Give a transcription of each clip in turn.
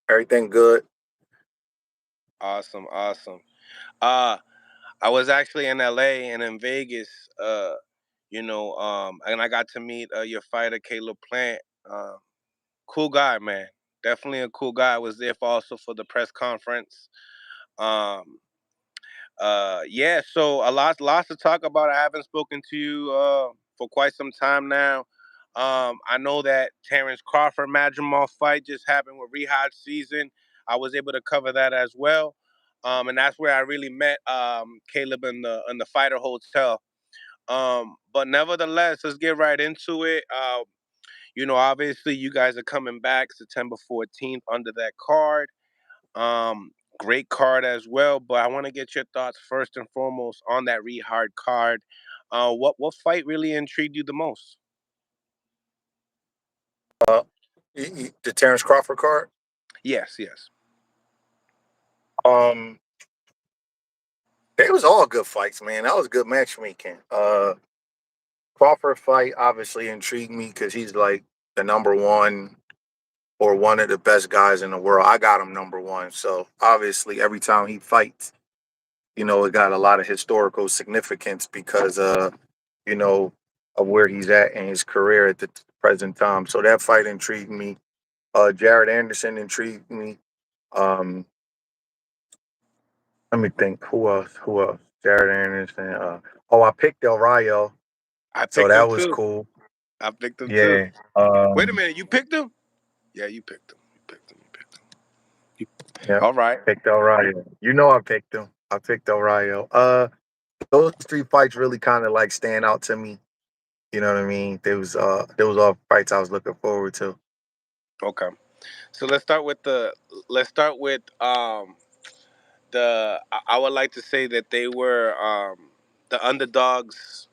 Everything good. Awesome, awesome. Uh, I was actually in LA and in Vegas, and I got to meet your fighter, Caleb Plant. Uh, cool guy, man. Definitely a cool guy. I was there for also for the press conference. Um, yeah, so lots to talk about. I haven't spoken to you for quite some time now. I know that Terence Crawford Madrimov fight just happened with Rehab season. I was able to cover that as well. And that's where I really met Caleb in the fighter hotel. But nevertheless, let's get right into it. Obviously you guys are coming back September 14th under that card. Um, Great card as well, but I want to get your thoughts first and foremost on that rehard card. What fight really intrigued you the most? Uh, the Terence Crawford card. Yes, yes. Um, it was all good fights, man. That was good matchmaking. Crawford fight obviously intrigued me because he's like the number one or one of the best guys in the world. I got him number one, so obviously every time he fights, it got a lot of historical significance because you know, of where he's at in his career at the present time. So that fight intrigued me. Jared Anderson intrigued me. Um, Let me think. Who else? Who else? Jared Anderson. I picked El Rayo, I so picked him that was too. cool. I picked him too. Yeah. Wait a minute, you picked him? Yeah, you picked him. You picked him. You picked him. Yeah. All right. Picked El Rayo. I picked him. I picked El Rayo. Those three fights really kind of like stand out to me. You know what I mean? There was all fights I was looking forward to. Okay. So let's start with I would like to say that they were the underdogs.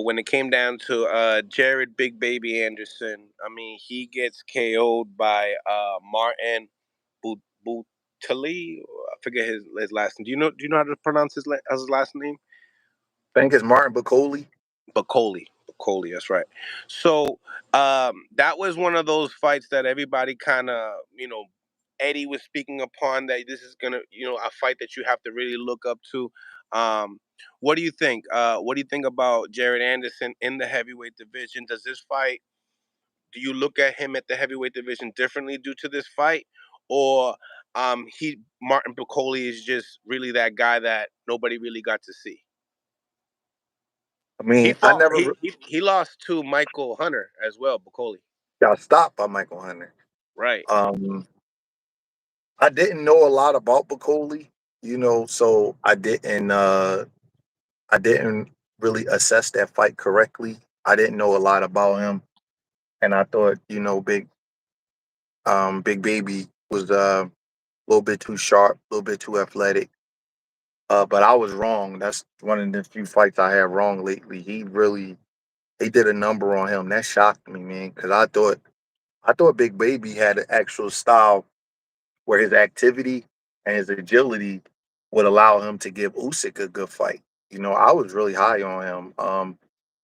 When it came down to Jared Big Baby Anderson, I mean, he gets KO'd by Martin Butali. I forget his last name. Do you know how to pronounce his last name? I think it's Martin Bacoli. Bacoli, that's right. So that was one of those fights that everybody kind of, Eddie was speaking upon that this is gonna, a fight that you have to really look up to. Um, what do you think? What do you think about Jared Anderson in the heavyweight division? Does this fight? Do you look at him at the heavyweight division differently due to this fight, or he Martin Bacoli is just really that guy that nobody really got to see? I He mean, I fought. never He lost to Michael Hunter as well, Bacoli. got stopped by Michael Hunter. Right. Um, I didn't know a lot about Bacoli, so I didn't really assess that fight correctly. I didn't know a lot about him, and I thought, Big Baby was a little bit too sharp, a little bit too athletic. But I was wrong. That's one of the few fights I had wrong lately. He did a number on him. That shocked me, man, because I thought Big Baby had an actual style where his activity and his agility would allow him to give Usyk a good fight. I was really high on him.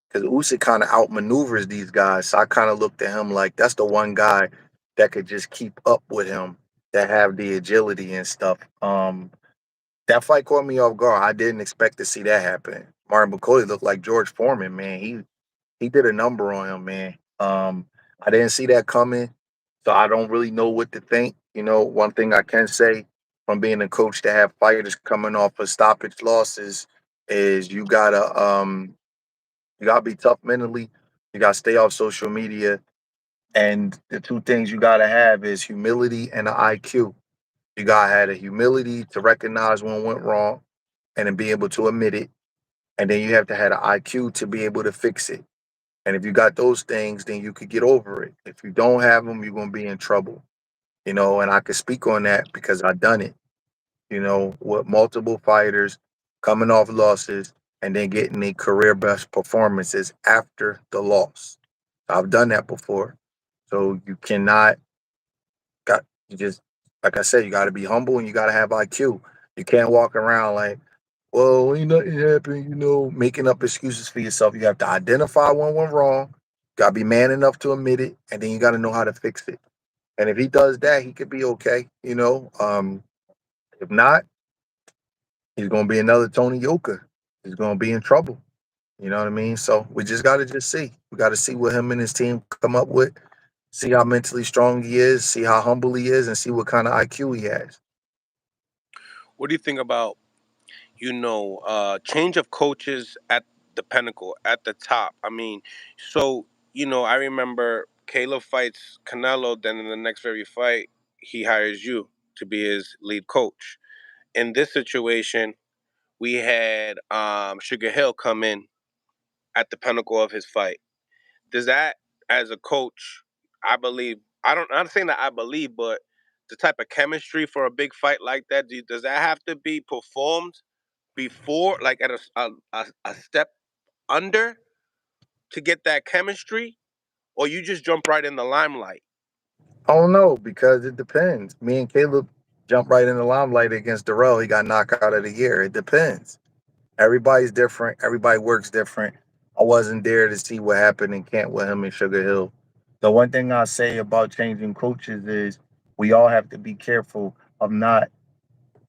Because Usyk kind of outmaneuvers these guys. So I kind of looked at him like that's the one guy that could just keep up with him, that have the agility and stuff. That fight caught me off guard. I didn't expect to see that happen. Martin McCoy looked like George Foreman, man. He did a number on him, man. I didn't see that coming, so I don't really know what to think. One thing I can say from being a coach to have fighters coming off of stoppage losses is you gotta be tough mentally. You gotta stay off social media. And the two things you gotta have is humility and an IQ. You gotta have the humility to recognize when it went wrong and then be able to admit it. And then you have to have the IQ to be able to fix it. And if you got those things, then you could get over it. If you don't have them, you're gonna be in trouble. And I could speak on that because I've done it, with multiple fighters coming off losses and then getting a career best performances after the loss. I've done that before. So you cannot got you just like I said, you gotta be humble and you gotta have IQ. You can't walk around like, well, ain't nothing happened, making up excuses for yourself. You have to identify when went wrong, gotta be man enough to admit it, and then you gotta know how to fix it. And if he does that, he could be okay. If not, he's gonna be another Tony Yoka. He's gonna be in trouble. You know what I mean? So we just gotta just see. We gotta see what him and his team come up with, see how mentally strong he is, see how humble he is, and see what kind of IQ he has. What do you think about change of coaches at the pinnacle, at the top? I mean, so I remember Caleb fights Canelo, then in the next very fight, he hires you to be his lead coach. In this situation, we had Sugar Hill come in at the pinnacle of his fight. Does that, as a coach, I believe, I'm not saying that I believe, but the type of chemistry for a big fight like that, does that have to be performed before, like at a step under to get that chemistry, or you just jump right in the limelight? I don't know because it depends. Me and Caleb jumped right in the limelight against Darrell. He got knockout of the year. It depends. Everybody's different. Everybody works different. I wasn't there to see what happened in camp with him and Sugar Hill. The one thing I say about changing coaches is we all have to be careful of not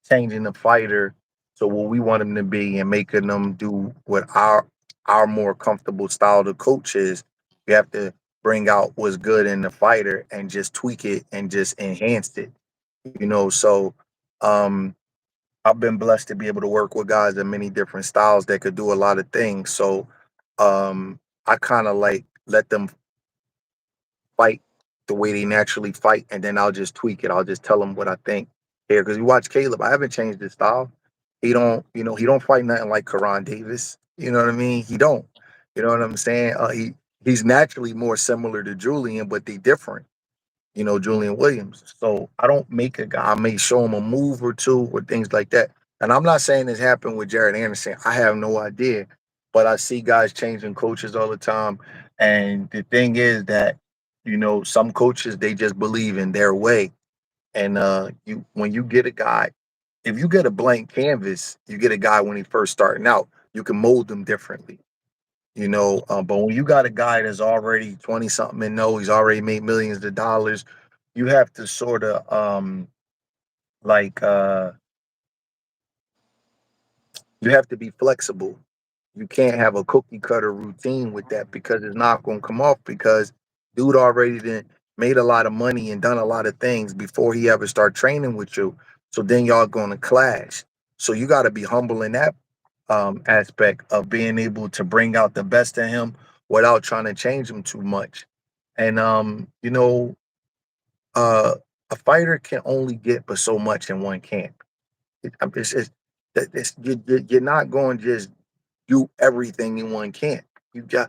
changing the fighter to what we want him to be and making them do what our more comfortable style to coach is. We have to bring out what's good in the fighter and just tweak it and just enhance it. So um I've been blessed to be able to work with guys in many different styles that could do a lot of things. So I kind of like let them fight the way they naturally fight, and then I'll just tweak it. I'll just tell them what I think here. Because you watch Caleb, I haven't changed his style. He don't fight nothing like Karan Davis. You know what I mean? He don't. You know what I'm saying? He's naturally more similar to Julian, but they different. Julian Williams. So I don't make a guy. I may show him a move or two or things like that. And I'm not saying this happened with Jared Anderson. I have no idea. But I see guys changing coaches all the time. And the thing is that, some coaches they just believe in their way. And you when you get a guy, if you get a blank canvas, you get a guy when he first starting out, you can mold them differently. But when you got a guy that's already 20 something and know he's already made millions of dollars, you have to sort of like you have to be flexible. You can't have a cookie cutter routine with that because it's not going to come off because dude already did made a lot of money and done a lot of things before he ever start training with you. So then y'all going to clash. So you got to be humble in that aspect of being able to bring out the best in him without trying to change him too much. And uh, a fighter can only get but so much in one camp. It's you're not going to just do everything in one camp. You got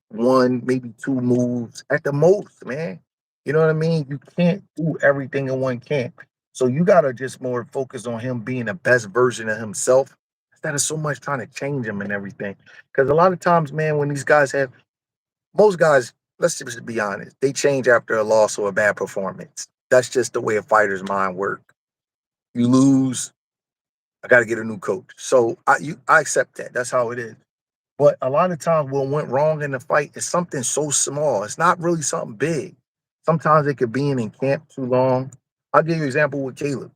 one, maybe two moves at the most, man. You know what I mean? You can't do everything in one camp. So you gotta just more focus on him being the best version of himself instead of so much trying to change him and everything. Because a lot of times, man, when these guys have most guys, let's just be honest, they change after a loss or a bad performance. That's just the way a fighter's mind works. You lose, I got to get a new coach. So I accept that. That's how it is. But a lot of times, what went wrong in the fight is something so small. It's not really something big. Sometimes it could be in camp too long. I'll give you an example with Caleb.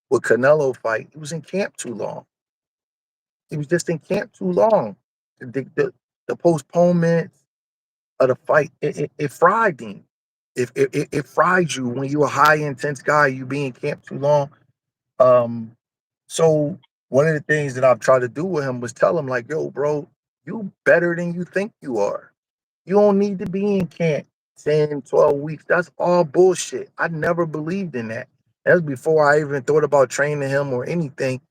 With Canelo fight, he was in camp too long. He was just in camp too long. The postponement of the fight, it fried him. It fried you when you're a high intense guy. You be in camp too long. Um, so one of the things that I've tried to do with him was tell him like, yo, bro, you better than you think you are. You don't need to be in camp 10, 12 weeks. That's all bullshit. I never believed in that. That's before I even thought about training him or anything.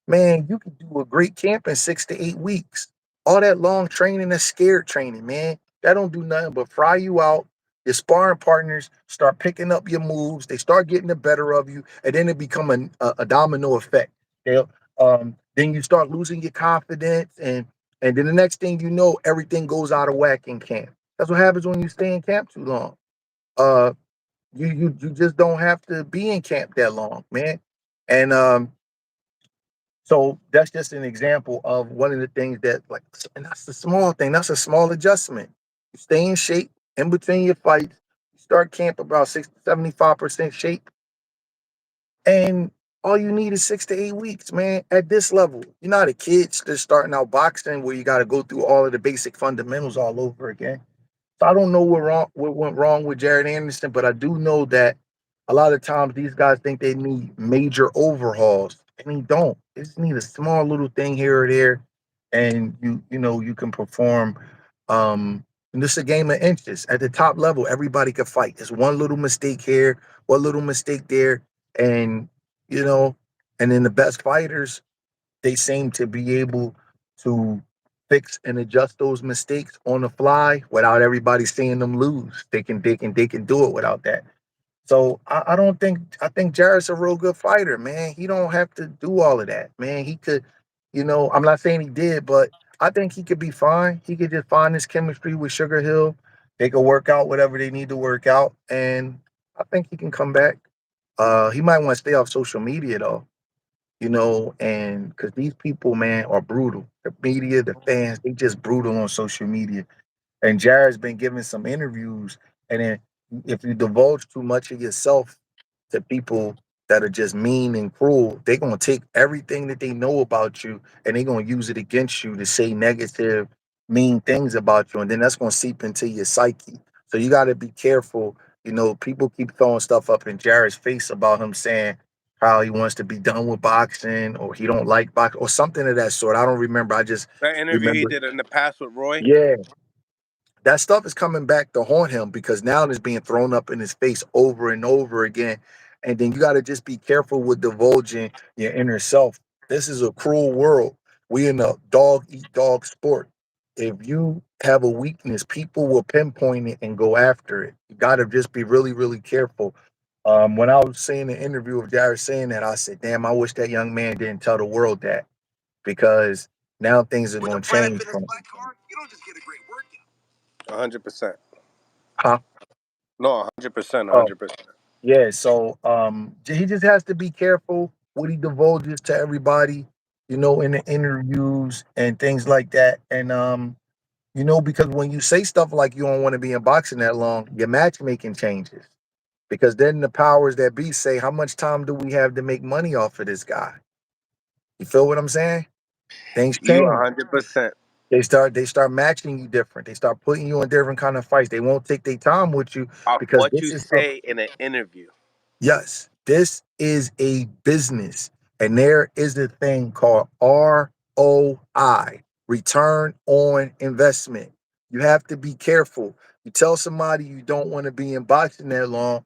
Man, you can do a great camp in 6 to 8 weeks. All that long training, that's scared training, man. That don't do nothing but fry you out. Your sparring partners start picking up your moves. They start getting the better of you, and then it become a domino effect. Then you start losing your confidence, and then the next thing you know, everything goes out of whack in camp. That's what happens when you stay in camp too long. Uh, you just don't have to be in camp that long, man. And so that's just an example of one of the things that, like, and that's a small thing. That's a small adjustment. You stay in shape in between your fights. start camp about 75% shape, and all you need is 6 to 8 weeks, man. At this level, you're not a kid just starting out boxing where you got to go through all of the basic fundamentals all over again. So I don't know what went wrong with Jared Anderson, but I do know that a lot of times these guys think they need major overhauls, and they don't. They just need a small little thing here or there, and you can perform. And this is a game of inches. At the top level, everybody can fight. There's one little mistake here, one little mistake there, and you know, and then the best fighters, they seem to be able to fix and adjust those mistakes on the fly without everybody seeing them lose. They can do it without that. So I don't think I think Jarrett's a real good fighter, man. He don't have to do all of that, man. He could, I'm not saying he did, but I think he could be fine. He could just find his chemistry with Sugar Hill. They could work out whatever they need to work out, and I think he can come back. He might want to stay off social media though, and because these people, man, are brutal. The media, the fans, they just brutal on social media. And Jared's been giving some interviews, and then if you divulge too much of yourself to people that are just mean and cruel, they're gonna take everything that they know about you and they're gonna use it against you to say negative, mean things about you, and then that's gonna seep into your psyche. So you gotta be careful. People keep throwing stuff up in Jared's face about him saying how he wants to be done with boxing or he don't like boxing or something of that sort. I don't remember. I just That interview he remember. did in the past with Roy. Yeah, that stuff is coming back to haunt him because now it's being thrown up in his face over and over again. And then you got to just be careful with divulging your inner self. This is a cruel world. We in a dog eat dog sport. If you have a weakness, people will pinpoint it and go after it. You got to just be really, really careful. When I was seeing the interview of Jared saying that, I said, "Damn, I wish that young man didn't tell the world that because now things are With a going to Brad change Fitness from him." Black Card, you don't just get a great workout. 100%. Huh? No, 100%, Oh, 100%. yeah, so he just has to be careful what he divulges to everybody, in the interviews and things like that. And because when you say stuff like you don't want to be in boxing that long, your matchmaking changes. Because then the powers that be say, how much time do we have to make money off of this guy? You feel what I'm saying? Things You change. 100%. They start matching you different. They start putting you in different kind of fights. They won't take their time with you Off because what this you is stuff. say in an interview. Yes, this is a business, and there is a thing called ROI, return on investment. You have to be careful. You tell somebody you don't want to be in boxing that long,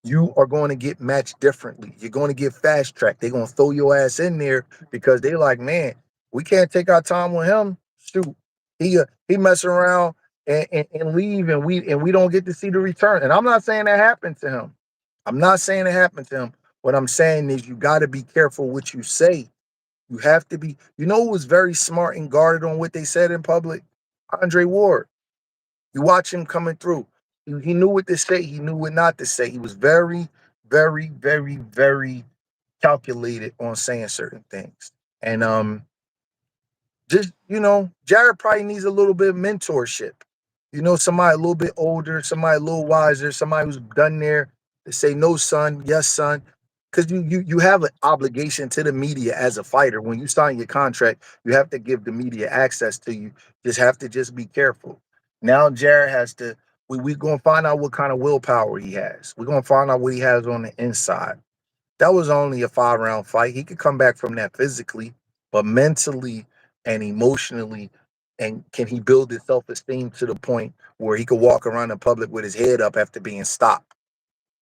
you are going to get matched differently. You're going to get fast tracked. They're going to throw your ass in there because they like, man, we can't take our time with him. Shoot, he mess around and leave, and we don't get to see the return. And I'm not saying that happened to him. I'm not saying it happened to him. What I'm saying is you got to be careful what you say. You have to be. You know who was very smart and guarded on what they said in public? Andre Ward. You watch him coming through. He knew what to say. He knew what not to say. He was very, very, very, very calculated on saying certain things. And just Jared probably needs a little bit of mentorship. Somebody a little bit older, somebody a little wiser, somebody who's done there to say no, son, yes, son. Because you have an obligation to the media as a fighter. When you sign your contract, you have to give the media access to you. Just have to just be careful. Now Jared has to. We're gonna find out what kind of willpower he has. We're gonna find out what he has on the inside. That was only a 5 round fight. He could come back from that physically, but mentally and emotionally, and can he build his self esteem to the point where he could walk around in public with his head up after being stopped?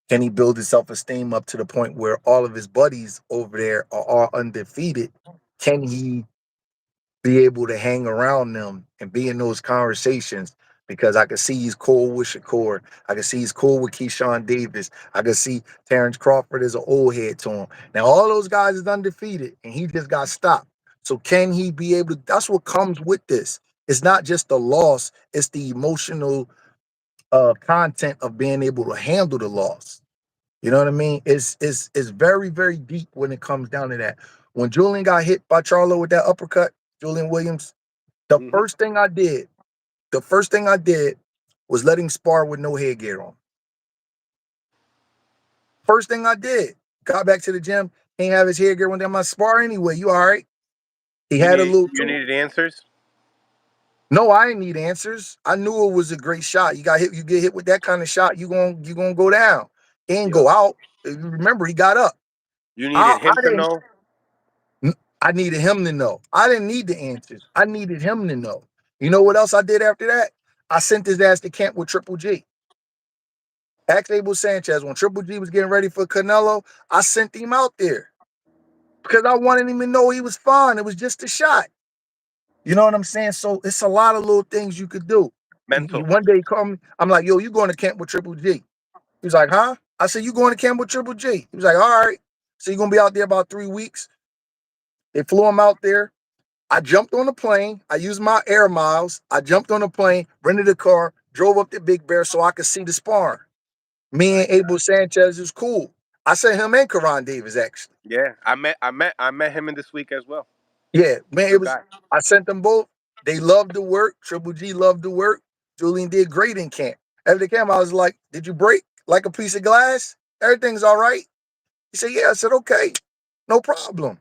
Can he build his self esteem up to the point where all of his buddies over there are all undefeated? Can he be able to hang around them and be in those conversations? Because I can see he's cool with Shakur. I can see he's cool with Keyshawn Davis. I can see Terence Crawford is an old head to him. Now, all those guys is undefeated, and he just got stopped. So can he be able to? That's what comes with this. It's not just the loss, it's the emotional content of being able to handle the loss. You know what I mean? It's very, very deep when it comes down to that. When Julian got hit by Charlo with that uppercut, Julian Williams, the Hmm. first thing I did, the first thing I did was let him spar with no headgear on. First thing I did, got back to the gym. He ain't have his hair get one down my spar anyway. You all right? He had a little You too. needed answers. No, I didn't need answers. I knew it was a great shot. You got hit. You get hit with that kind of shot, you gonna go down. He ain't Yep. go out. Remember, he got up. You I needed I him to didn't. know. I needed him to know. I didn't need the answers. I needed him to know. You know what else I did after that? I sent his ass to camp with Triple G. Ask Abel Sanchez when Triple G was getting ready for Canelo. I sent him out there because I wanted him to know he was fine. It was just a shot. You know what I'm saying? So it's a lot of little things you could do. Mental. One day he called me. I'm like, yo, you going to camp with Triple G? He was like, huh? I said, you going to camp with Triple G? He was like, all right. So you're going to be out there about 3 weeks. They flew him out there. I jumped on the plane. I used my air miles. I jumped on the plane, rented a car, drove up to Big Bear so I could see the sparring. Me and Abel Sanchez is cool. I sent him and Karan Davis actually. Yeah, I met him in this week as well. Yeah, man, it Good was. guy. I sent them both. They loved the work. Triple G loved the work. Julian did great in camp. After the camp, I was like, "Did you break like a piece of glass? Everything's all right." He said, "Yeah." I said, "Okay, no problem."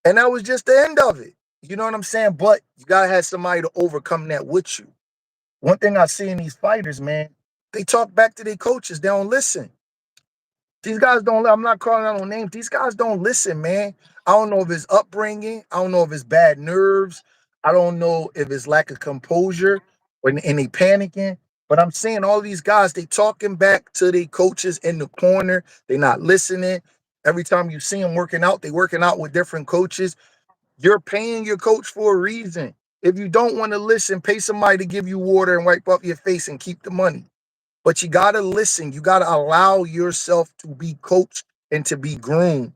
And that was just the end of it. You know what I'm saying? But you gotta have somebody to overcome that with you. One thing I see in these fighters, man, they talk back to their coaches. They don't listen. These guys don't. I'm not calling out no names. These guys don't listen, man. I don't know if it's upbringing. I don't know if it's bad nerves. I don't know if it's lack of composure and they panicking. But I'm saying all these guys, they talking back to their coaches in the corner. They not listening. Every time you see them working out, they working out with different coaches. You're paying your coach for a reason. If you don't want to listen, pay somebody to give you water and wipe off your face and keep the money. But you got to listen. You got to allow yourself to be coached and to be groomed.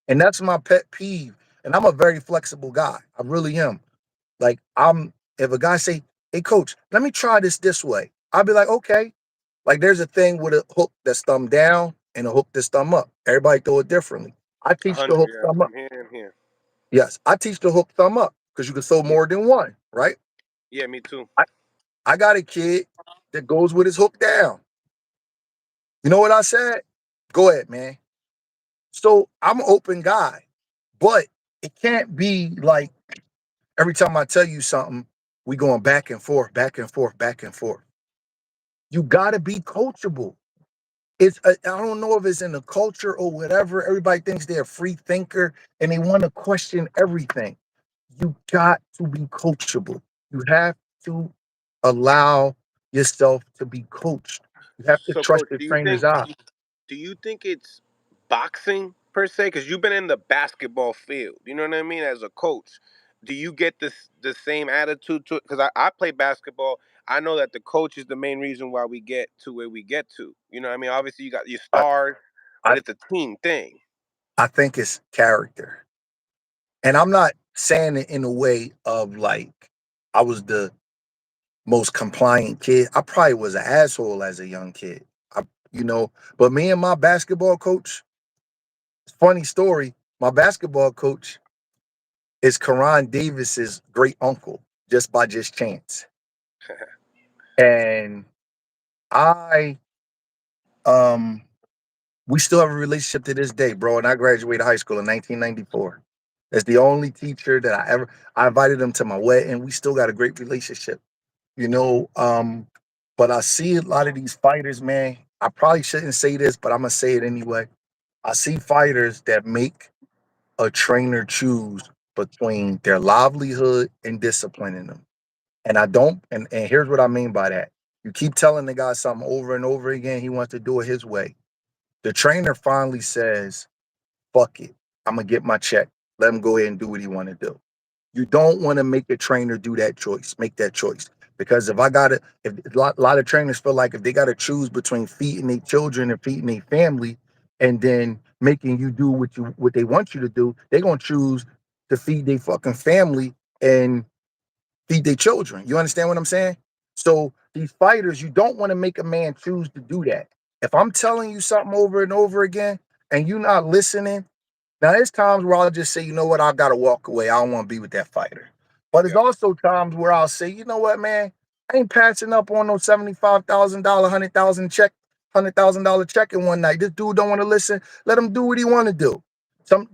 And that's my pet peeve. And I'm a very flexible guy. I really am. Like if a guy say, "Hey coach, let me try this way." I'll be like, "Okay." Like there's a thing with a hook that's thumb down and a hook that's thumb up. Everybody throw it differently. I A teach the hundred. hook Yeah, thumb up. I'm here. I'm here. Yes, I teach the hook thumb up because you can throw Yeah, more than one, right? yeah, me too. I, I got a kid that goes with his hook down. You know what I said? Go ahead, man. So I'm an open guy, but it can't be like every time I tell you something, we going back and forth, back and forth, back and forth. You got to be coachable. I don't know if it's in the culture or whatever. Everybody thinks they're a free thinker and they want to question everything. You got to be coachable. You have to allow yourself to be coached. You have to So, trust coach, your trainer's eye. do you think it's boxing per se? Because you've been in the basketball field. You know what I mean? As a coach, do you get the same attitude to it? Because I play basketball. I know that the coach is the main reason why we get to where we get to. You know what I mean? Obviously, you got your I, stars, I, but it's a team thing. I think it's character. And I'm not saying it in a way of like I was the most compliant kid. I probably was an asshole as a young kid. I, but me and my basketball coach, funny story, my basketball coach is Karan Davis's great uncle, just by just chance. And I um we still have a relationship to this day, bro. And I graduated high school in 1994. That's the only teacher that I invited him to my wedding. We still got a great relationship, you know. But I see a lot of these fighters, man. I probably shouldn't say this, but I'm gonna say it anyway. I see fighters that make a trainer choose between their livelihood and disciplining them. And I don't, and here's what I mean by that. You keep telling the guy something over and over again, he wants to do it his way. The trainer finally says, fuck it. I'm gonna get my check. Let him go ahead and do what he want to do. You don't want to make a trainer do that choice, make that choice. Because if a lot of trainers feel like if they gotta choose between feeding their children and feeding their family, and then making you do what they want you to do, they're gonna choose to feed their fucking family and feed their children. You understand what I'm saying? So these fighters, you don't want to make a man choose to do that. If I'm telling you something over and over again and you're not listening, now there's times where I'll just say, you know what, I gotta walk away. I don't want to be with that fighter. But there's Yeah. also times where I'll say, you know what, man, I ain't passing up on no $75,000, 100,000 check $100,000 check in one night. This dude don't want to listen. Let him do what he want to do.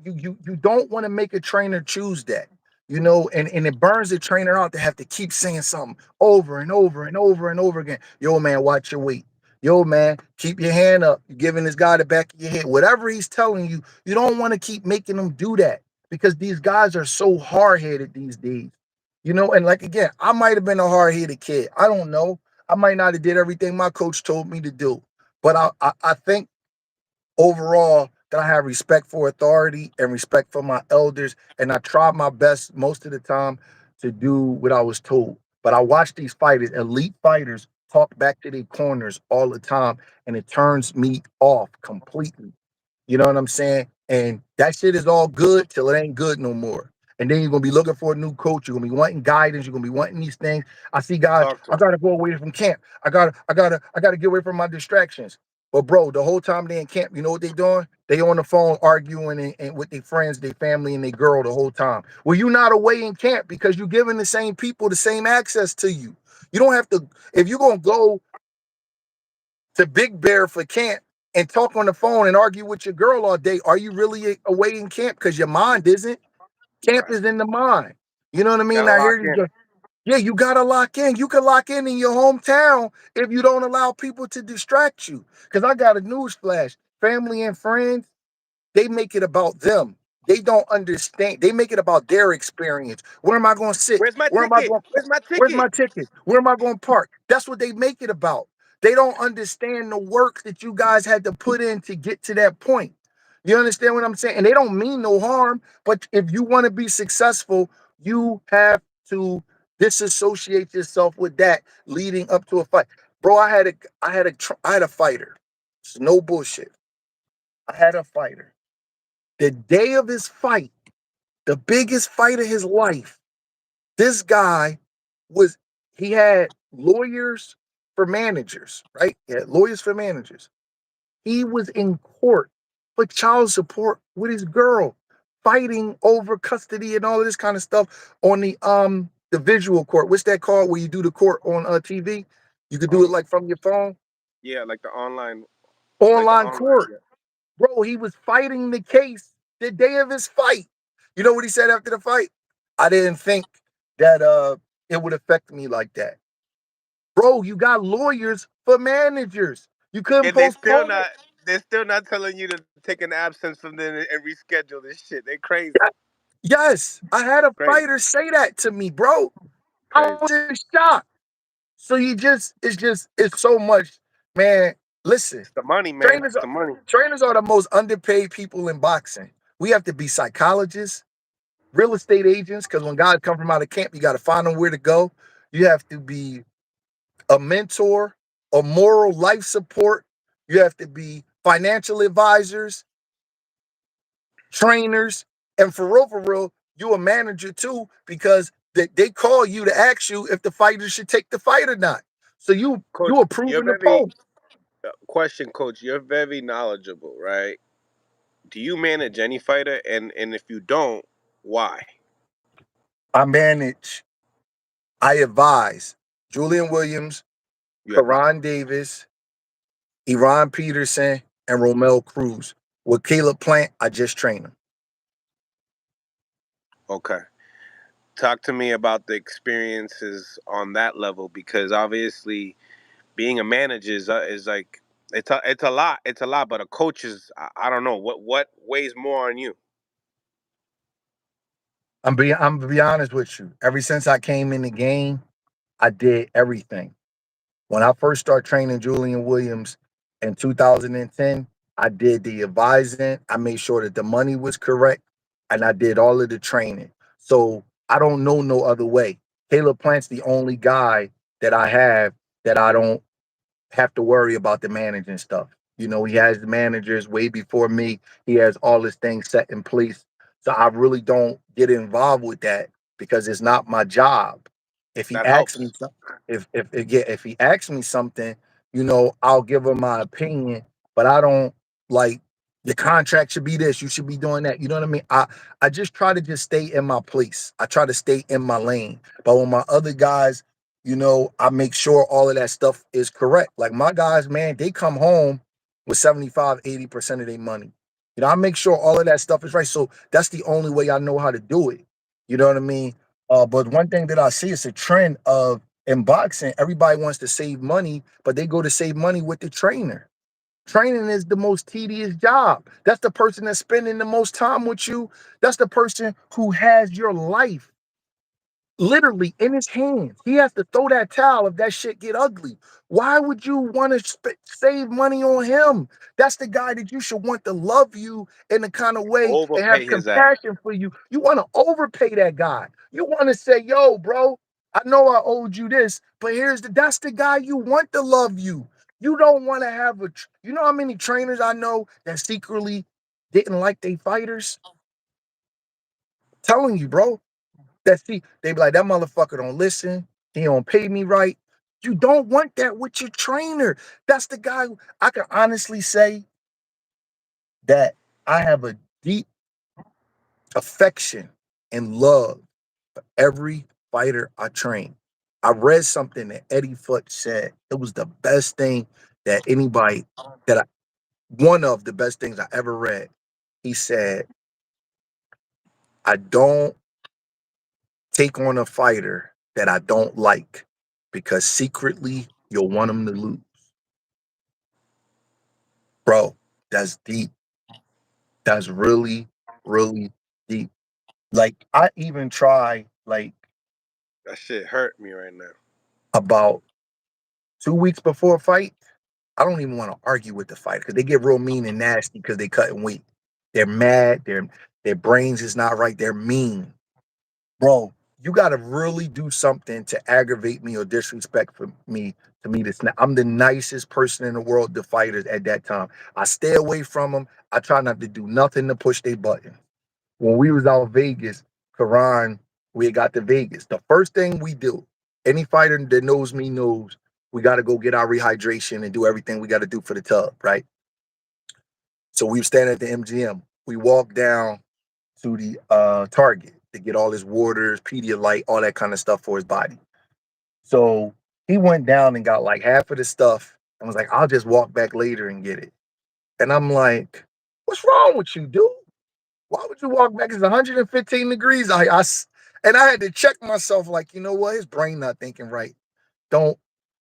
You don't want to make a trainer choose that, and it burns the trainer out to have to keep saying something over and over and over and over again. Yo, man, watch your weight. Yo, man, keep your hand up. You're giving this guy the back of your head. Whatever he's telling you, you don't want to keep making him do that because these guys are so hard headed these days. And like again, I might have been a hard headed kid. I don't know. I might not have did everything my coach told me to do, but I think overall that I have respect for authority and respect for my elders, and I try my best most of the time to do what I was told. But I watch these fighters, elite fighters, talk back to their corners all the time, and it turns me off completely. You know what I'm saying? And that shit is all good till it ain't good no more. And then you're gonna be looking for a new coach. You're gonna be wanting guidance. You're gonna be wanting these things. I see guys. Talk to I him. gotta go away from camp. I gotta get away from my distractions. But bro, the whole time they in camp, you know what they doing? They on the phone arguing and with their friends, their family, and their girl the whole time. Well, you're not away in camp because you're giving the same people the same access to you. You don't have to. If you're gonna go to Big Bear for camp and talk on the phone and argue with your girl all day, are you really away in camp? Because your mind isn't. Camp Right. is in the mind. You know what I mean? Gotta I lock hear in. you. Yeah, you gotta lock in. You can lock in your hometown if you don't allow people to distract you. Because I got a news flash. Family and friends, they make it about them. They don't understand. They make it about their experience. Where am I going to sit? Where's my Where am I ticket? going? Where's my Where's my ticket? ticket? Where am I going to park? That's what they make it about. They don't understand the work that you guys had to put in to get to that point. You understand what I'm saying? And they don't mean no harm, but if you want to be successful, you have to disassociate yourself with that leading up to a fight. Bro, I had a fighter. It's no bullshit. I had a fighter. The day of his fight, the biggest fight of his life, this guy was, he had lawyers for managers, right? He had lawyers for managers. He was in court for child support with his girl, fighting over custody and all of this kind of stuff on the visual court. What's that called where you do the court on TV? You could do it On like from your phone. Yeah, like the Online online. court. Bro, he was fighting the case the day of his fight. You know what he said after the fight? I didn't think that it would affect me like that. Bro, you got lawyers for managers. You couldn't And they still postpone it. not. They're still not telling you to take an absence from them and reschedule this shit. They Yeah, crazy, yes, I had a crazy, fighter say that to me, bro. I crazy. was in shock. So it's so much, man. Listen, It's the money, man. trainers It's are the money. trainers are the most underpaid people in boxing. We have to be psychologists, real estate agents, because when guys come from out of camp, you got to find them where to go. You have to be a mentor, a moral life support. You have to be financial advisors, trainers, and for real, you a manager too, because they call you to ask you if the fighter should take the fight or not. So you Coach, you're approving the very post. question, Coach. You're very knowledgeable, right? Do you manage any fighter? And if you don't, why? I manage, I advise Julian Williams, You have Karan Davis, Iran Peterson, and Romel Cruz. With Caleb Plant, I just train him. okay. Talk to me about the experiences on that level because obviously being a manager is like it's a lot. It's a lot, but a coach is I don't know what weighs more on you. I'm gonna be honest with you. Ever since I came in the game, I did everything. When I first started training Julian Williams in 2010, I did the advising. I made sure that the money was correct, and I did all of the training. So I don't know no other way. Caleb Plant's the only guy that I have that I don't have to worry about the managing stuff. He has the managers way before me. He has all his things set in place. So I really don't get involved with that because it's not my job. If he That asks me helps. something, if he asks me something, I'll give him my opinion, but I don't like your contract should be this, you should be doing that. You know what I mean? I just try to just stay in my place. I try to stay in my lane. But when my other guys, I make sure all of that stuff is correct. Like my guys, man, they come home with 75, 80% of their money. I make sure all of that stuff is right. So that's the only way I know how to do it. You know what I mean? But one thing that I see is a trend of in boxing, everybody wants to save money, but they go to save money with the trainer. Training is the most tedious job. That's the person that's spending the most time with you. That's the person who has your life literally in his hands. He has to throw that towel if that shit get ugly. Why would you want to save money on him? That's the guy that you should want to love you in the kind of way and have Overpay his ass. compassion for you. You want to overpay that guy. You want to say, yo, bro, I know I owed you this, but that's the guy you want to love you. You don't want to have you know how many trainers I know that secretly didn't like their fighters? Telling you, bro. They be like, that motherfucker don't listen. He don't pay me right. You don't want that with your trainer. That's the guy I can honestly say that I have a deep affection and love for every fighter I train. I read something that Eddie Foote said. It was the best thing that anybody that I one of the best things I ever read. He said, I don't take on a fighter that I don't like because secretly you'll want him to lose. Bro, that's deep. That's really, really deep. Like, I even try, like, That shit hurt me right now. about 2 weeks before a fight, I don't even want to argue with the fighter because they get real mean and nasty because they cutting weight. They're mad. Their brains is not right. They're mean. Bro, you got to really do something to aggravate me or disrespect for me to me this. I'm the nicest person in the world to fighters at that time. I stay away from them. I try not to do nothing to push their button. When we was out Vegas, Karan, we had got to Vegas. The first thing we do, any fighter that knows me knows we got to go get our rehydration and do everything we got to do for the tub, right? So we were standing at the MGM. We walked down to the Target to get all his waters, Pedialyte, all that kind of stuff for his body. So he went down and got like half of the stuff and was like, I'll just walk back later and get it. And I'm like, what's wrong with you, dude? Why would you walk back? It's 115 degrees. And I had to check myself, like, you know what? His brain not thinking right. Don't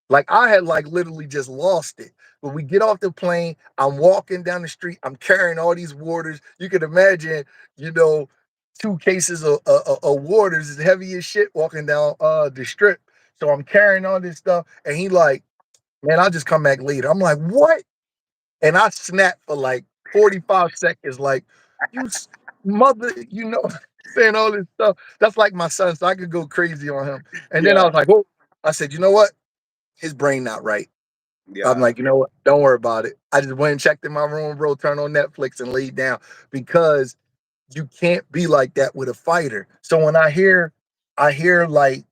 like I had like literally just lost it. When we get off the plane, I'm walking down the street. I'm carrying all these waters. You can imagine, you know, 2 cases of waters is heavy as shit walking down the strip. So I'm carrying all this stuff, and he like, man, I'll just come back later. I'm like, what? And I snapped for like 45 seconds, like, you mother, saying all this stuff. That's like my son, so I could go crazy on him. And then I Yeah. was like, oh, I said, you know what? His brain not right. I'm Yeah. like, you know what? Don't worry about it. I just went and checked in my room, bro, turned on Netflix and laid down because you can't be like that with a fighter. So when I hear like,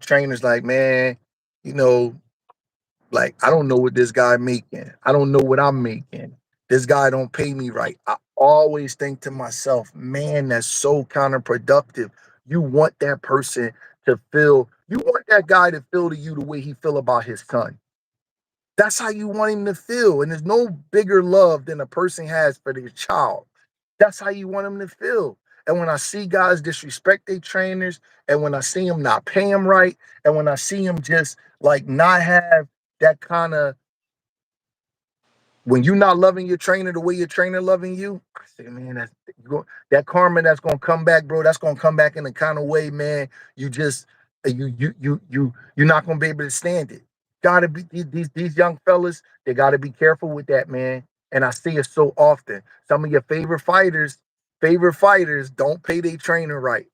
trainers like, man, you know, like, I don't know what this guy making. I don't know what I'm making. This guy don't pay me right. I always think to myself, man, that's so counterproductive. You want that person you want that guy to feel to you the way he feel about his son. That's how you want him to feel. And there's no bigger love than a person has for their child. That's how you want him to feel. And when I see guys disrespect their trainers, and when I see them not pay them right, and when I see them just like not have that kind of when you're not loving your trainer the way your trainer loving you, I say, man, that karma that's gonna come back, bro. That's gonna come back in the kind of way, man. You just you're not gonna be able to stand it. Gotta be these young fellas. They gotta be careful with that, man. And I see it so often. Some of your favorite fighters don't pay their trainer right.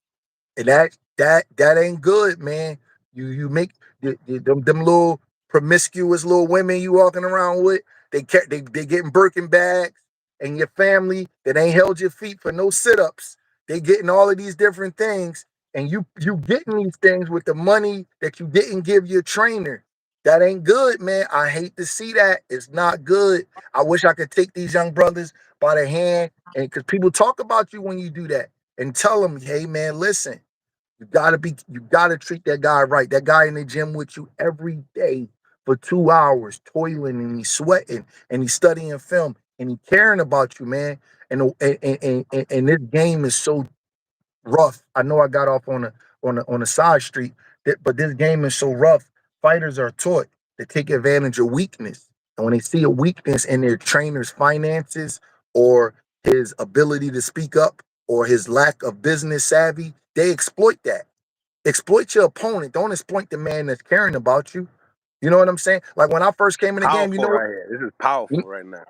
And that ain't good, man. You make them little promiscuous little women you walking around with. They getting Birkin bags, and your family that ain't held your feet for no sit ups. They getting all of these different things, and you getting these things with the money that you didn't give your trainer. That ain't good, man. I hate to see that. It's not good. I wish I could take these young brothers by the hand, and because people talk about you when you do that, and tell them, hey, man, listen. You gotta treat that guy right. That guy in the gym with you every day for 2 hours, toiling and he's sweating and he's studying film and he caring about you, man. And this game is so rough. I know I got off on a side street, but this game is so rough. Fighters are taught to take advantage of weakness, and when they see a weakness in their trainer's finances or his ability to speak up or his lack of business savvy, they exploit that. Exploit your opponent. Don't exploit the man that's caring about you. You know what I'm saying? Like when I first came in the game, Powerful right here. This is powerful you, right now.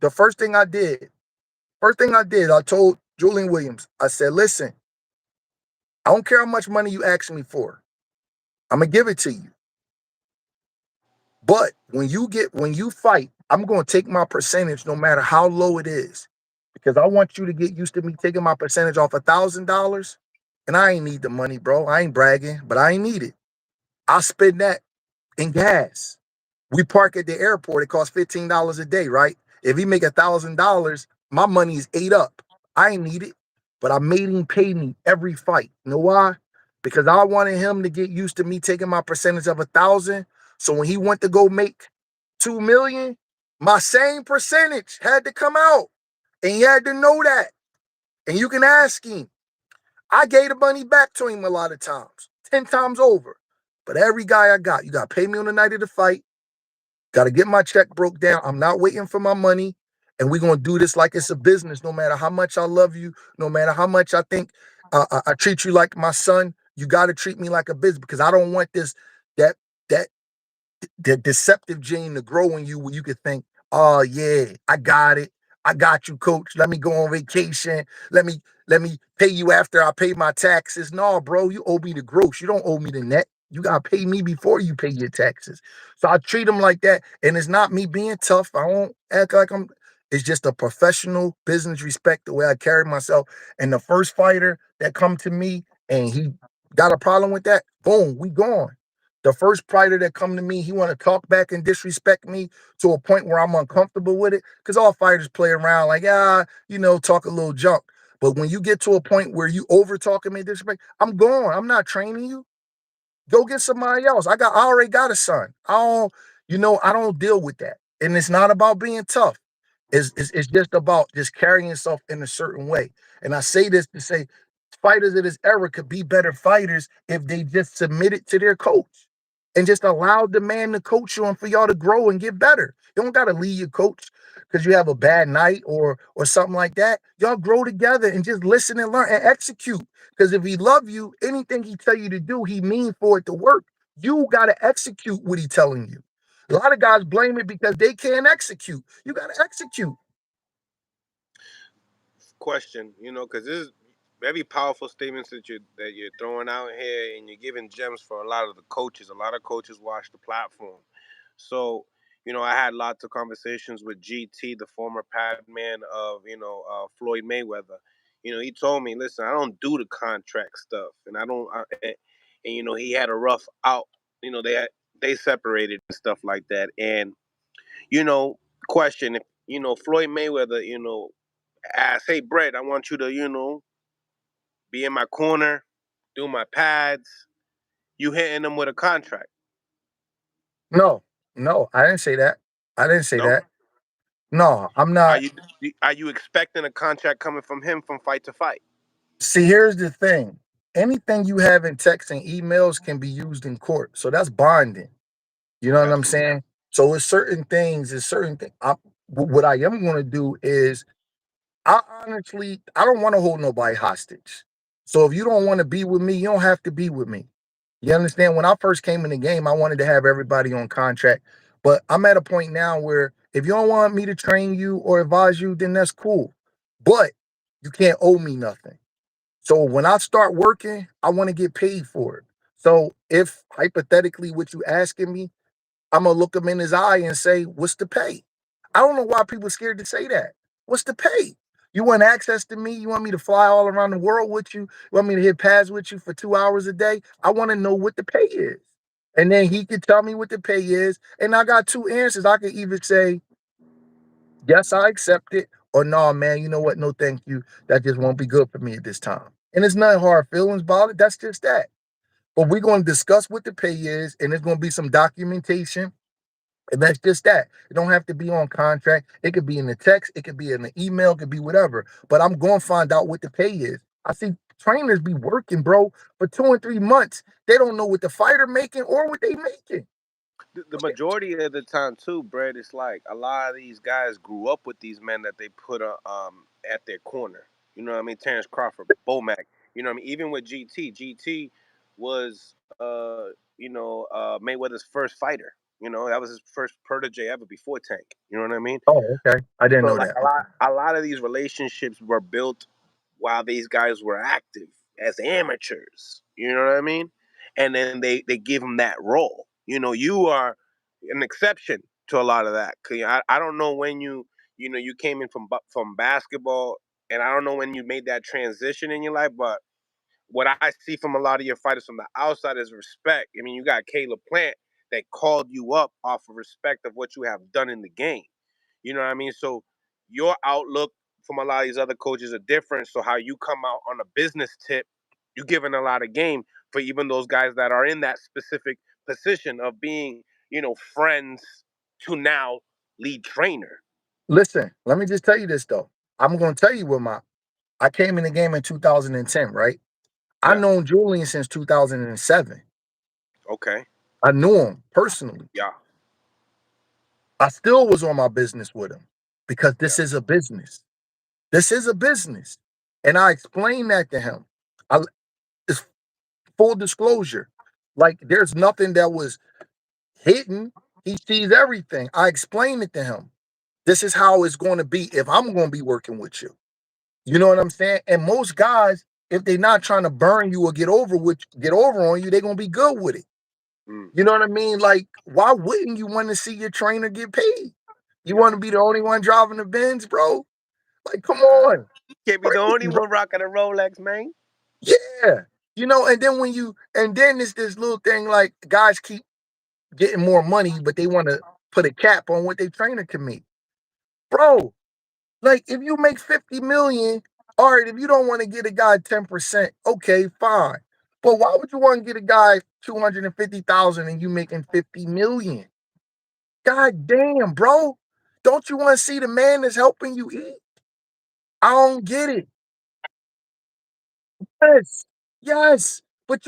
the first thing I did, I told Julian Williams, I said, listen, I don't care how much money you ask me for. I'm gonna give it to you. But when you fight, I'm gonna take my percentage no matter how low it is. Because I want you to get used to me taking my percentage off $1,000. And I ain't need the money, bro. I ain't bragging, but I ain't need it. I'll spend that in gas. We park at the airport, it costs $15 a day, right? If he make $1,000, my money is ate up. I ain't need it, but I made him pay me every fight. You know why? Because I wanted him to get used to me taking my percentage of 1,000. So when he went to go make 2 million, my same percentage had to come out. And he had to know that. And you can ask him. I gave the money back to him a lot of times, 10 times over. But every guy I got, you got to pay me on the night of the fight. Got to get my check broke down. I'm not waiting for my money. And we're going to do this like it's a business. No matter how much I love you, no matter how much I think I treat you like my son, you got to treat me like a business because I don't want that, that the deceptive gene to grow in you where you could think, oh yeah, I got it. I got you, coach. Let me go on vacation. Let me pay you after I pay my taxes. No, bro, you owe me the gross. You don't owe me the net. You gotta pay me before you pay your taxes. So I treat them like that. And it's not me being tough. I won't act like I'm it's just a professional business respect the way I carry myself. And the first fighter that come to me and he got a problem with that, boom, we gone. The first fighter that come to me, he want to talk back and disrespect me to a point where I'm uncomfortable with it. Because all fighters play around like, talk a little junk. But when you get to a point where you over talking me disrespect, I'm gone. I'm not training you. Go get somebody else. I already got a son. I don't deal with that. And it's not about being tough. It's just about just carrying yourself in a certain way. And I say this to say fighters of this era could be better fighters if they just submitted to their coach and just allowed the man to coach you and for y'all to grow and get better. You don't gotta leave your coach because you have a bad night or something like that. Y'all grow together and just listen and learn and execute. Because if he love you, anything he tell you to do, he mean for it to work. You gotta execute what he telling you. A lot of guys blame it because they can't execute. You gotta execute. Question, because this is very powerful statements that you're throwing out here, and you're giving gems for a lot of the coaches. A lot of coaches watch the platform. So, I had lots of conversations with GT, the former padman of Floyd Mayweather. He told me, listen, I don't do the contract stuff, and I don't. And he had a rough out. They separated and stuff like that. And you know, question if Floyd Mayweather, ask, hey, Brett, I want you to, be in my corner, do my pads. You hitting them with a contract? No, no, I didn't say that. I didn't say No. that. No, I'm Are not. you are you expecting a contract coming from him from fight to fight? See, here's the thing. Anything you have in text and emails can be used in court. So that's bonding. You know what I'm Absolutely. saying? So it's certain things. What I am going to do is I don't want to hold nobody hostage. So if you don't want to be with me, you don't have to be with me. You understand? When I first came in the game, I wanted to have everybody on contract. But I'm at a point now where if you don't want me to train you or advise you, then that's cool. But you can't owe me nothing. So when I start working, I want to get paid for it. So if hypothetically what you asking me, I'm gonna look him in his eye and say, "What's the pay?" I don't know why people are scared to say that. What's the pay? You want access to me? You want me to fly all around the world with you? You want me to hit pads with you for 2 hours a day? I want to know what the pay is. And then he could tell me what the pay is. And I got two answers. I could either say, yes, I accept it, or no, man, you know what? No, thank you. That just won't be good for me at this time. And it's not hard feelings about it. That's just that. But we're going to discuss what the pay is, and there's going to be some documentation. And that's just that. It don't have to be on contract. It could be in the text. It could be in the email. It could be whatever. But I'm going to find out what the pay is. I see trainers be working, bro, for 2 and 3 months. They don't know what the fighter making or what they making. The majority of the time too, Brett, it's like a lot of these guys grew up with these men that they put at their corner. You know what I mean? Terence Crawford, Bomac. You know what I mean? Even with GT was Mayweather's first fighter. You know, that was his first protege ever before Tank. You know what I mean? Oh, okay. I didn't So know like that. Okay. a lot of these relationships were built while these guys were active as amateurs. You know what I mean? And then they give them that role. You know, you are an exception to a lot of that. 'Cause I don't know when you came in from basketball, and I don't know when you made that transition in your life, but what I see from a lot of your fighters from the outside is respect. I mean, you got Caleb Plant that called you up off of respect of what you have done in the game. You know what I mean? So your outlook from a lot of these other coaches are different. So how you come out on a business tip, you're giving a lot of game for even those guys that are in that specific position of being, friends to now lead trainer. Listen, let me just tell you this though. I'm going to tell you what my I came in the game in 2010, right? I Yeah. known Julian since 2007. Okay. I knew him personally. Yeah. I still was on my business with him because Yeah. this is a business. This is a business. And I explained that to him. I, it's full disclosure. Like there's nothing that was hidden. He sees everything. I explained it to him. This is how it's going to be if I'm going to be working with you. You know what I'm saying? And most guys, if they're not trying to burn you or get over on you, they're gonna be good with it. Mm. You know what I mean? Like, why wouldn't you want to see your trainer get paid? You Yeah. want to be the only one driving the Benz, bro? Like, come Uh, on. can't be the only Crazy, bro. one rocking a Rolex, man. Yeah. And then it's this little thing like guys keep getting more money, but they want to put a cap on what their trainer can make. Bro, like if you make 50 million, all right, if you don't want to get a guy 10%, okay, fine. But why would you want to get a guy 250,000 and you making 50 million? God damn, bro. Don't you want to see the man that's helping you eat? I don't get it. Yes, yes. But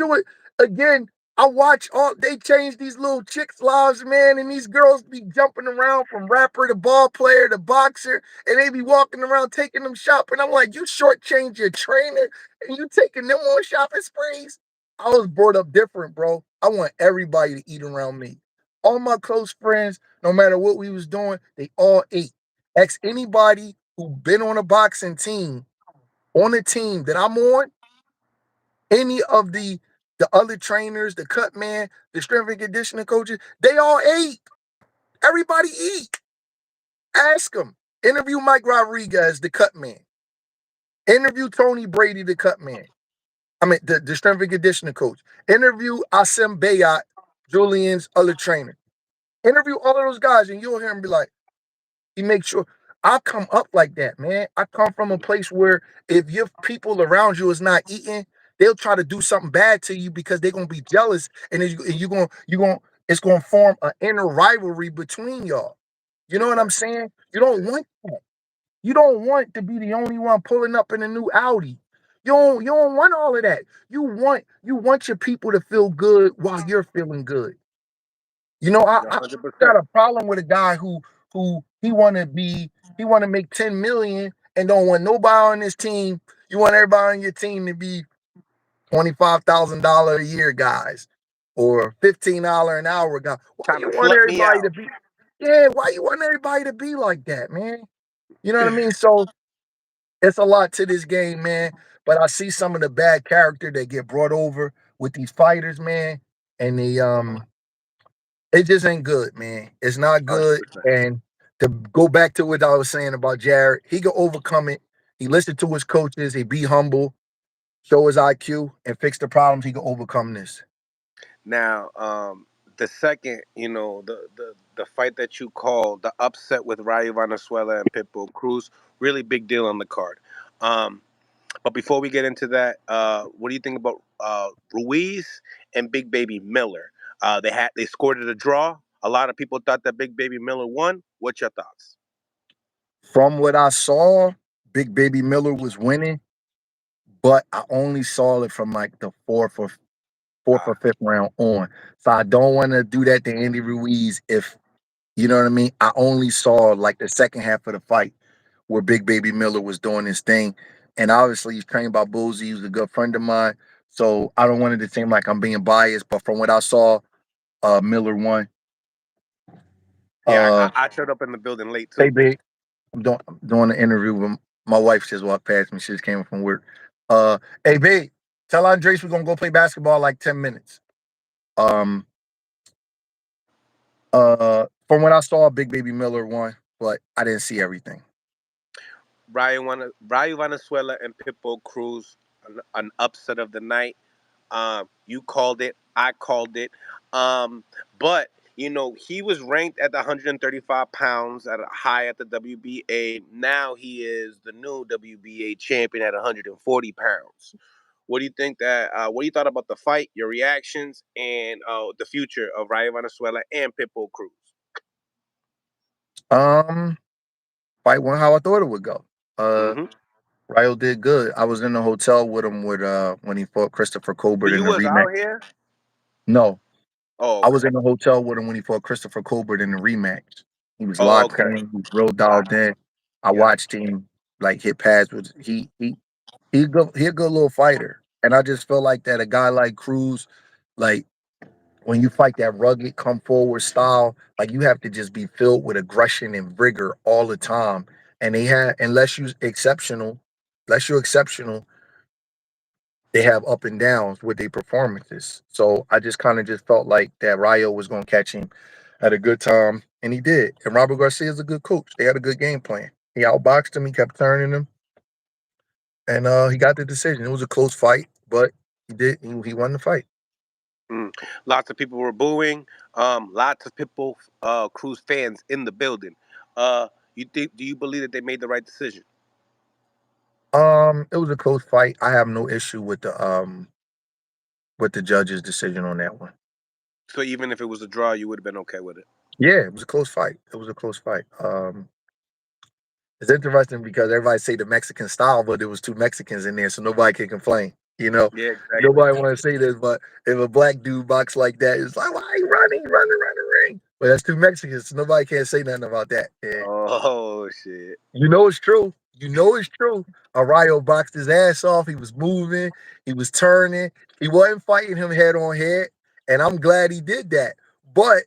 again, I watch all they change these little chicks' lives, man, and these girls be jumping around from rapper to ball player to boxer, and they be walking around taking them shopping. I'm like, you shortchange your trainer and you taking them on shopping sprees. I was brought up different, bro. I want everybody to eat around me. All my close friends, no matter what we was doing, they all ate. Ask anybody who been on a boxing team, on a team that I'm on, any of the other trainers, the cut man, the strength and conditioning coaches, they all ate. Everybody eat. Ask them. Interview Mike Rodriguez, the cut man. Interview Tony Brady, the cut man. I mean, the strength and conditioning coach. Interview Asim Bayat, Julian's other trainer. Interview all of those guys, and you'll hear him be like, he makes sure I come up like that, man. I come from a place where if your people around you is not eating, they'll try to do something bad to you because they're gonna be jealous, and then you're gonna it's gonna form an inner rivalry between y'all. You know what I'm Exactly. saying? You don't want that. You don't want to be the only one pulling up in a new Audi. You don't want all of that. You want your people to feel good while you're feeling good. I 100%. got a problem with a guy who he want to make 10 million and don't want nobody on his team. You want everybody on your team to be $25,000 a year guys or $15 an hour guy. Why Trying you to want slut me everybody out. to be Yeah, why you want everybody to be like that, man? You know what I mean? So it's a lot to this game, man. But I see some of the bad character that get brought over with these fighters, man, and it just ain't good, man. It's not good. 100%. And to go back to what I was saying about Jared, he can overcome it. He listened to his coaches. He be humble, show his IQ, and fix the problems. He can overcome this. Now, the second, the fight that you called, the upset with Rayo Venezuela and Pitbull Cruz, really big deal on the card. Um, But before we get into that, what do you think about Ruiz and Big Baby Miller? They scored at a draw. A lot of people thought that Big Baby Miller won. What's your thoughts? From what I saw, Big Baby Miller was winning, but I only saw it from like the fourth or Ah, fifth round on. So I don't want to do that to Andy Ruiz if you know what I mean. I only saw like the second half of the fight where Big Baby Miller was doing his thing. And obviously he's trained by Boozy, he was a good friend of mine. So I don't want it to seem like I'm being biased, but from what I saw, Miller won. yeah, Uh I showed up in the building late hey too. big, I'm doing an interview with my wife just walked past me. She just came from work. Hey babe, tell Andres we're gonna go play basketball like 10 minutes. Um from what I saw, Big Baby Miller won, but I didn't see everything. Brian Venezuela and Pitbull Cruz, an upset of the night. You called it. I called it. Um, but he was ranked at the 135 pounds at a high at the WBA. Now he is the new WBA champion at 140 pounds. What do you think that? What do you thought about the fight? Your reactions and the future of Ryan Venezuela and Pitbull Cruz? Um, Fight went how I thought it would go. Uh, Hmm. Ryo did good. I was in the hotel with him with when he fought Christopher So Colbert in you the was rematch. out here? No, Oh, I was okay. in the hotel with him when he fought Christopher Colbert in the rematch. He was Oh, locked okay. in. He was real Got dialed in. I you. Yeah. watched him like hit pads with he a good little fighter. And I just feel like that a guy like Cruz, like when you fight that rugged, come forward style, like you have to just be filled with aggression and rigor all the time. And they have, unless you're exceptional, they have up and downs with their performances. So I just kind of just felt like that Rayo was going to catch him at a good time, and he did. And Robert Garcia is a good coach. They had a good game plan. He outboxed him. He kept turning him, and he got the decision. It was a close fight, but he did. He won the fight. Mm. Lots of people were booing. Lots of people, Cruise fans in the building. You think? Do you believe that they made the right decision? It was a close fight. I have no issue with the judge's decision on that one. So even if it was a draw, you would have been okay with it. Yeah, it was a close fight. It was a close fight. It's interesting because everybody say the Mexican style, but there was two Mexicans in there, so nobody can complain. You know, Yeah, exactly. nobody want to say this, but if a black dude box like that, it's like, why he running, running, running, ring? But that's two Mexicans, so nobody can't say nothing about that. And Oh shit. you know it's true. You know it's true. Arroyo boxed his ass off. He was moving. He was turning. He wasn't fighting him head on head, and I'm glad he did that. But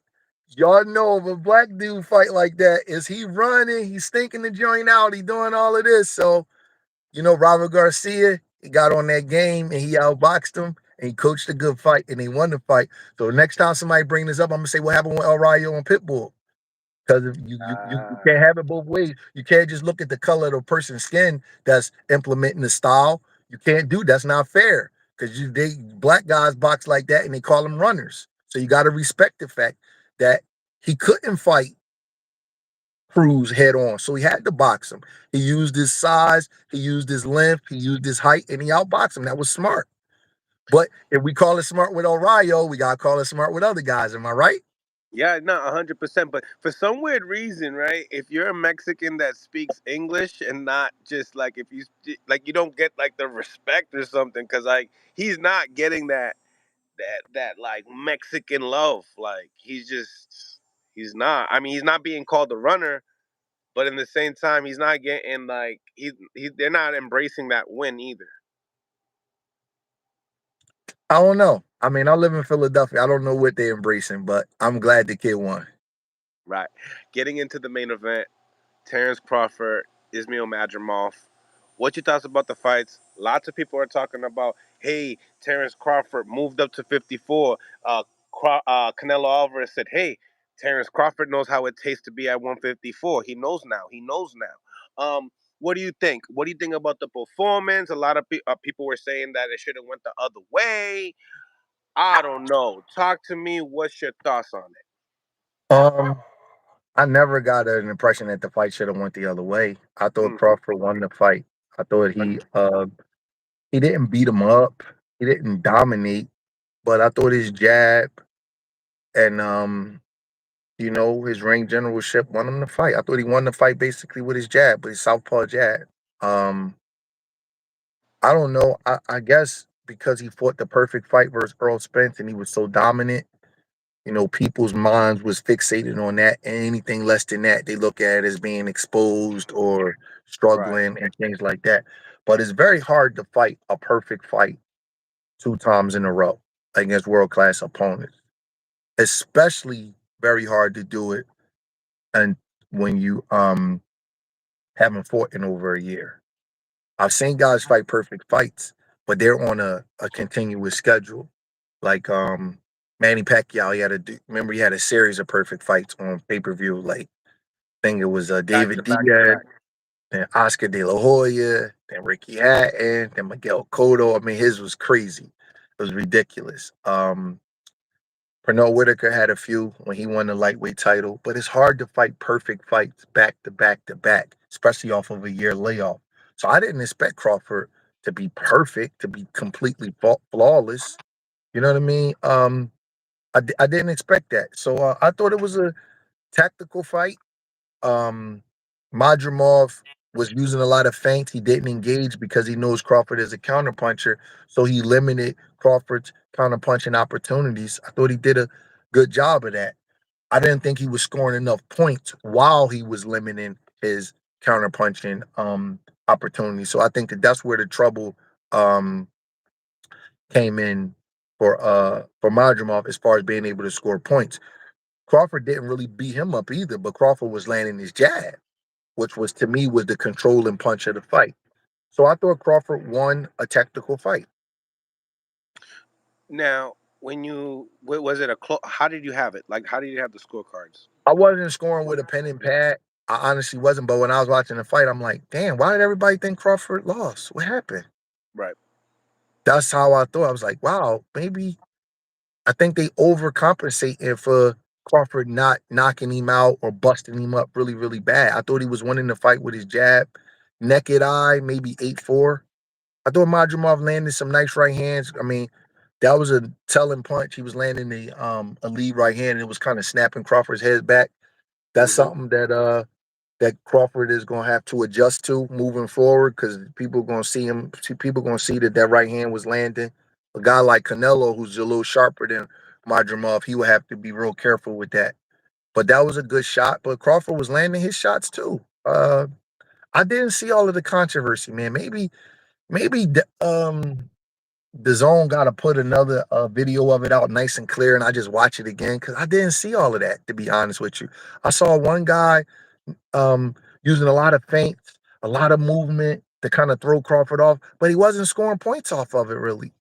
y'all know if a black dude fight like that, is he running? He's stinking the joint out. He doing all of this. So Robert Garcia, he got on that game and he outboxed him and he coached a good fight and he won the fight. So next time somebody bring this up, I'm gonna say what happened with El Rayo and Pitbull. Because you Ah, can't have it both ways. You can't just look at the color of the person's skin that's implementing the style. You can't do that's not fair. Because they black guys box like that and they call them runners. So you got to respect the fact that he couldn't fight Cruz head on. So he had to box him. He used his size, he used his length, he used his height, and he outboxed him. That was smart. But if we call it smart with O'Reilly, we gotta call it smart with other guys. Am I right? yeah, no, 100%. But for some weird reason, right? If you're a Mexican that speaks English and not just like if you like, you don't get like the respect or something, because like he's not getting that like Mexican love. Like he's not. I mean, he's not being called a runner, but in the same time, he's not getting like they're not embracing that win either. I don't know. I mean, I live in Philadelphia. I don't know what they're embracing, but I'm glad the kid won. Right. Getting into the main event, Terence Crawford, Ismail Madrimov. What your thoughts about the fights? Lots of people are talking about, hey, Terence Crawford moved up to 54. Canelo Alvarez said, hey, Terence Crawford knows how it tastes to be at 154. He knows now. He knows now. What do you think? What do you think about the performance? A lot of people were saying that it should have went the other way. I don't know. Talk to me. What's your thoughts on it? Um, I never got an impression that the fight should have went the other way. I thought Hmm. Crawford won the fight. I thought But he he didn't beat him up. He didn't dominate, but I thought his jab and his ring generalship won him the fight. I thought he won the fight basically with his jab, with his southpaw jab. Um, I don't know. I guess because he fought the perfect fight versus Earl Spence and he was so dominant, people's minds was fixated on that. And anything less than that, they look at it as being exposed or Right. struggling and things like that. But it's very hard to fight a perfect fight two times in a row against world class opponents. Especially very hard to do it and when you haven't fought in over a year. I've seen guys fight perfect fights, but they're on a continuous schedule. Like Manny Pacquiao, remember he had a series of perfect fights on pay-per-view. Like I think it was Back to David back to Diaz, back. then Oscar De La Hoya, then Ricky Hatton, then Miguel Cotto. I mean, his was crazy. It was ridiculous. Pernell Whitaker had a few when he won the lightweight title, but it's hard to fight perfect fights back to back to back, especially off of a year layoff. So I didn't expect Crawford to be perfect, to be completely flawless. You know what I mean? I didn't expect that. So I thought it was a tactical fight. Um, Madrimov was using a lot of feints. He didn't engage because he knows Crawford is a counterpuncher. So he limited Crawford's counterpunching opportunities. I thought he did a good job of that. I didn't think he was scoring enough points while he was limiting his counterpunching opportunities. So I think that's where the trouble um, came in for Madrimov as far as being able to score points. Crawford didn't really beat him up either, but Crawford was landing his jab, which was to me was the controlling punch of the fight. So I thought Crawford won a technical fight. Now, was it a close? How did you have it? Like, how did you have the scorecards? I wasn't scoring with a pen and pad. I honestly wasn't, but when I was watching the fight, I'm like, damn, why did everybody think Crawford lost? What happened? Right. That's how I thought. I was like, wow, maybe I think they overcompensating for Crawford not knocking him out or busting him up really, really bad. I thought he was winning the fight with his jab, naked eye, maybe 8-4. I thought Madrimov landed some nice right hands. I mean, that was a telling punch. He was landing a lead right hand and it was kind of snapping Crawford's head back. That's Mm-hmm. something that Crawford is going to have to adjust to moving forward because people going to see him. People going to see that right hand was landing. A guy like Canelo, who's a little sharper than Madrimov, he would have to be real careful with that. But that was a good shot. But Crawford was landing his shots too. I didn't see all of the controversy, man. Maybe the zone got to put another video of it out nice and clear, and I just watch it again because I didn't see all of that. To be honest with you, I saw one guy um, using a lot of feints, a lot of movement to kind of throw Crawford off, but he wasn't scoring points off of it really.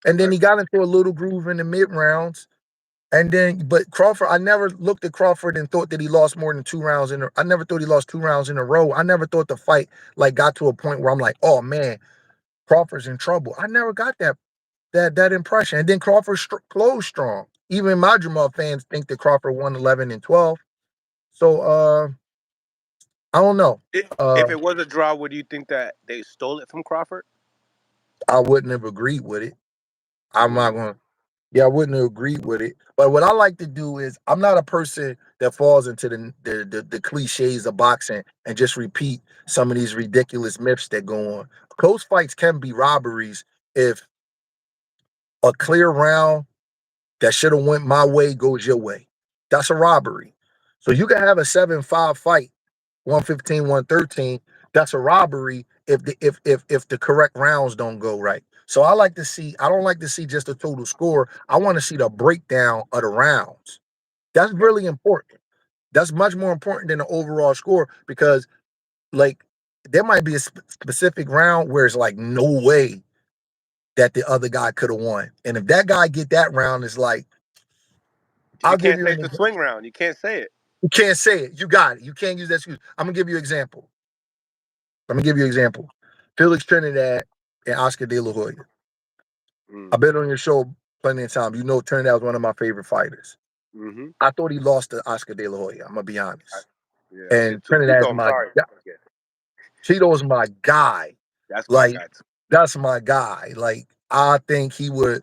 And then Right. he got into a little groove in the mid rounds. And then, but Crawford, I never looked at Crawford and thought that he lost more than 2 rounds I never thought he lost 2 rounds in a row. I never thought the fight like got to a point where I'm like, oh man, Crawford's in trouble. I never got that impression. And then Crawford closed strong. Even Madrimov fans think that Crawford won 11 and 12. So I don't know. If it was a draw, would you think that they stole it from Crawford? I wouldn't have agreed with it. I'm not Mm. going to. Yeah, I wouldn't have agreed with it. But what I like to do is I'm not a person that falls into the cliches of boxing and just repeat some of these ridiculous myths that go on. Close fights can be robberies if a clear round that should have went my way goes your way. That's a robbery. So you can have a 7-5 fight, 115, 113. That's a robbery if the correct rounds don't go right. So I don't like to see just the total score. I want to see the breakdown of the rounds. That's Right. really important. That's much more important than the overall score because like there might be a specific round where it's like no way that the other guy could have won. And if that guy get that round, it's like You I'll give can't you say an it's a example. swing round. You can't say it. You can't say it. You got it. You can't use that excuse. I'm gonna give you an example. Let me give you an example. Felix Trinidad and Oscar De La Hoya. Mm. I've been on your show plenty of times. You know Trinidad was one of my favorite fighters. Mm-hmm. I thought he lost to Oscar De La Hoya. I'm gonna be I, honest. yeah. And Tito, Trinidad's I'm my sorry. Yeah. Tito's my guy. That's my Like guy too. That's my guy. Like, I think he would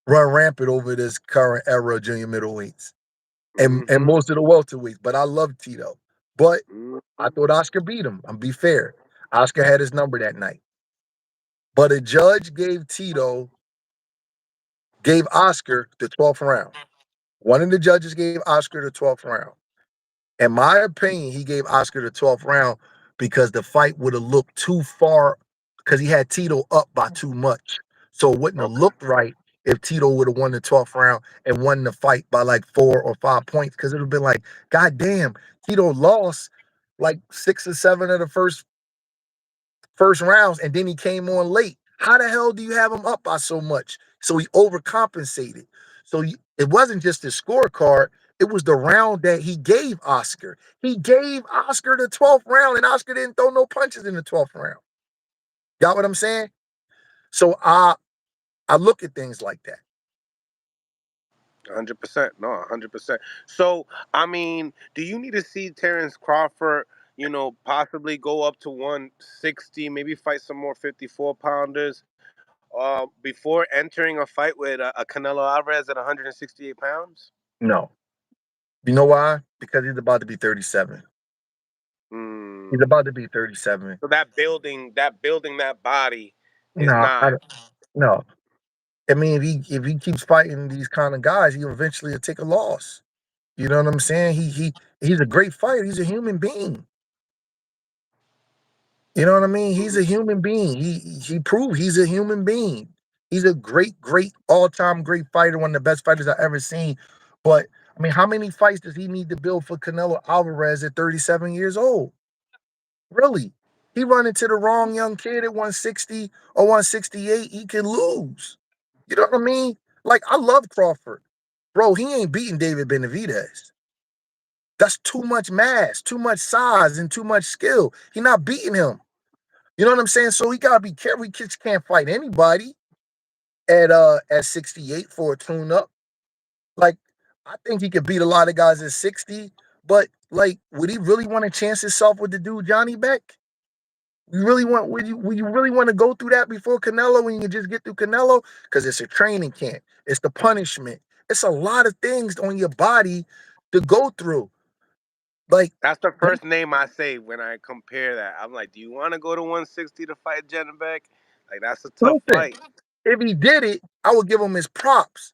run rampant over this current era of junior middleweights and Mm-hmm. most of the welterweights. But I love Tito. But I Mm-hmm. thought Oscar beat him. I'm be fair. Oscar had his number that night. But a judge gave Oscar the 12th round. One of the judges gave Oscar the 12th round. In my opinion, he gave Oscar the 12th round because the fight would have looked too far because he had Tito up by too much. So it wouldn't have Okay. looked right if Tito would have won the 12th round and won the fight by like 4 or 5 points because it would have been like, God damn, Tito lost like 6 or 7 of the first rounds and then he came on late. How the hell do you have him up by so much? So he overcompensated. So it wasn't just his scorecard, it was the round that he gave Oscar. He gave Oscar the 12th round, and Oscar didn't throw no punches in the 12th round. Got what I'm saying? So I look at things like that. 100%. No, 100%. So, I mean, do you need to see Terence Crawford, possibly go up to 160, maybe fight some more 54 pounders before entering a fight with a Canelo Alvarez at 168 pounds? No. You know why? Because he's about to be 37. He's Mm. about to be 37. So that building that body is No, not. no. I mean, if he keeps fighting these kind of guys, he'll eventually take a loss. You know what I'm saying? He's a great fighter. He's a human being. You know what I mean? He's Mhm. a human being. He proved he's a human being. He's a great all-time great fighter, one of the best fighters I've ever seen. But I mean, how many fights does he need to build for Canelo Alvarez at 37 years old? Really? He run into the wrong young kid at 160 or 168, he can lose. You know what I mean? Like, I love Crawford. Bro, he ain't beating David Benavidez. That's too much mass, too much size, and too much skill. He not beating him. You know what I'm saying? So he gotta be careful. He just can't fight anybody at 68 for a tune up. Like, I think he could beat a lot of guys at 60, but like, would he really want to chance himself with the dude Johnny Beck? Would you really want to go through that before Canelo when you can just get through Canelo? Because it's a training camp. It's the punishment. It's a lot of things on your body to go through. Like, That's the first name I say when I compare that. I'm like, do you want to go to 160 to fight Beck? Like, that's a tough listen, fight. if he did it, I would give him his props.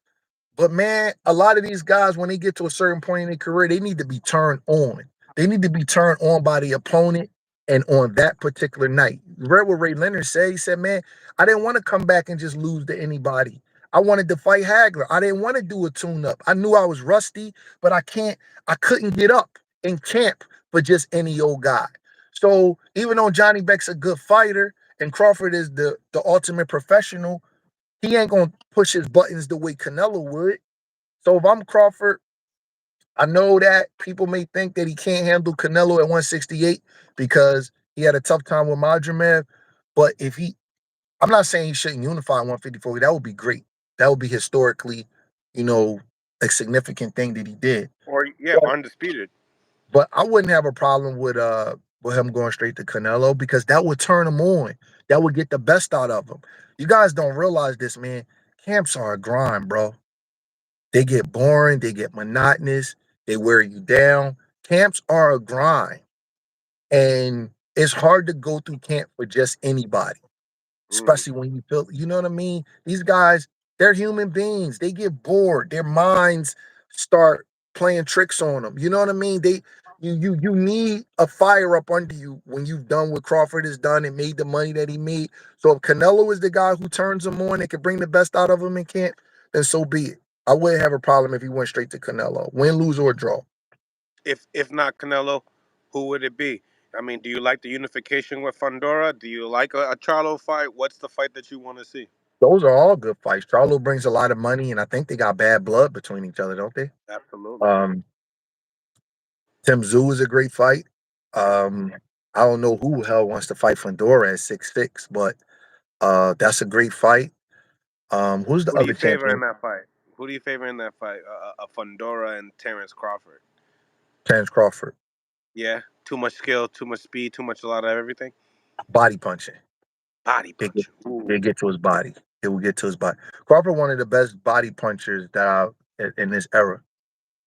But man, a lot of these guys, when they get to a certain point in their career, they need to be turned on. They need to be turned on by the opponent and on that particular night. You read what Ray Leonard said? He said, man, I didn't want to come back and just lose to anybody. I wanted to fight Hagler. I didn't want to do a tune-up. I knew I was rusty, but I couldn't get up in camp for just any old guy. So even though Johnny Beck's a good fighter and Crawford is the ultimate professional, he ain't gonna push his buttons the way Canelo would. So if I'm Crawford, I know that people may think that he can't handle Canelo at 168 because he had a tough time with Madramev. But I'm not saying he shouldn't unify 154. That would be great. That would be historically, you know, a significant thing that he did. Or, yeah, But, undisputed. but I wouldn't have a problem with him going straight to Canelo because that would turn him on. That would get the best out of him. You guys don't realize this, man. Camps are a grind, bro. They get boring, they get monotonous, they wear you down. Camps are a grind, and it's hard to go through camp for just anybody, Mm. especially when you feel, you know what I mean? These guys, they're human beings. They get bored. Their minds start playing tricks on them. You know what I mean? You need a fire up under you when you've done what Crawford has done and made the money that he made. So if Canelo is the guy who turns them on and can bring the best out of him in camp, then so be it. I wouldn't have a problem if he went straight to Canelo, win, lose, or draw. If not Canelo, who would it be? I mean, do you like the unification with Fundora? Do you like a Charlo fight? What's the fight that you want to see? Those are all good fights. Charlo brings a lot of money, and I think they got bad blood between each other, don't they? Absolutely. Um, Tim Zoo is a great fight. Um, I don't know who the hell wants to fight Fundora at 6'6", but that's a great fight. Who's the Who do other you favor champion? in that fight? Who do you favor in that fight? Fundora and Terence Crawford. Terence Crawford. Yeah, too much skill, too much speed, a lot of everything. Body punching. Body It get, puncher. Ooh. it get to his body. It will get to his body. Crawford, one of the best body punchers that in this era.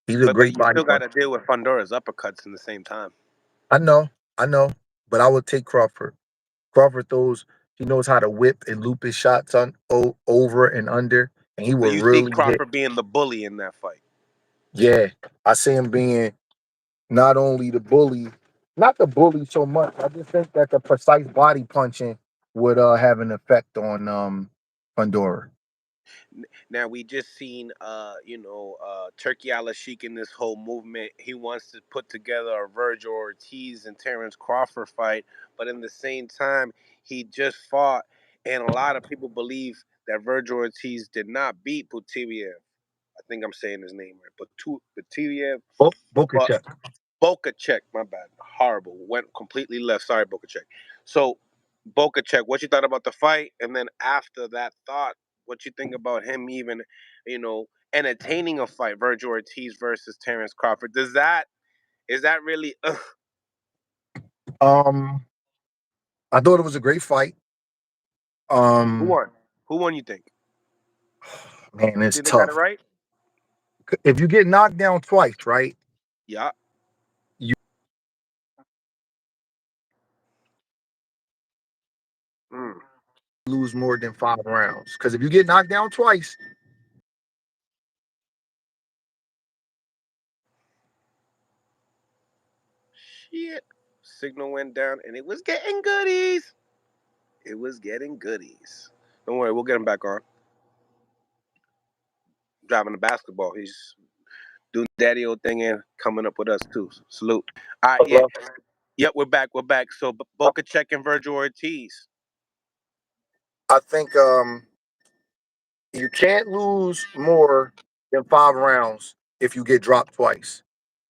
He's a But then great you body still got puncher. to deal with Fondora's uppercuts in the same time. I know, I know, but I would take Crawford. Crawford throws. He knows how to whip and loop his shots over and under, and he So will you see really hit. Crawford being the bully in that fight. Yeah, I see him being not only the bully, not the bully so much. I just think that the precise body punching would have an effect on Pandora. Now we just seen Turkey Al Sheik in this whole movement. He wants to put together a Virgil Ortiz and Terence Crawford fight, but in the same time, he just fought, and a lot of people believe that Virgil Ortiz did not beat Putiliev. I think I'm saying his name right, but Putiliev, but Bokachek. Boca Check, my bad. Horrible. Went completely left. Sorry, Boca Check. So, Boca Check, what you thought about the fight? And then after that thought, what you think about him even, entertaining a fight, Virgil Ortiz versus Terence Crawford? Is that really, Um, I thought it was a great fight. who Um, won? Who won, you think? man, You it's think they got it tough. right? If you get knocked down twice, right, Yeah. you Mm. lose more than 5 rounds. Because if you get knocked down twice, Shit. Signal went down and it was getting goodies. It was getting goodies. Don't worry, we'll get him back on. Driving the basketball. He's doing daddy old thing and coming up with us too. Salute. All right, yeah. Yep, we're back. We're back. So Boca Check and Virgil Ortiz. I think you can't lose more than 5 rounds if you get dropped twice.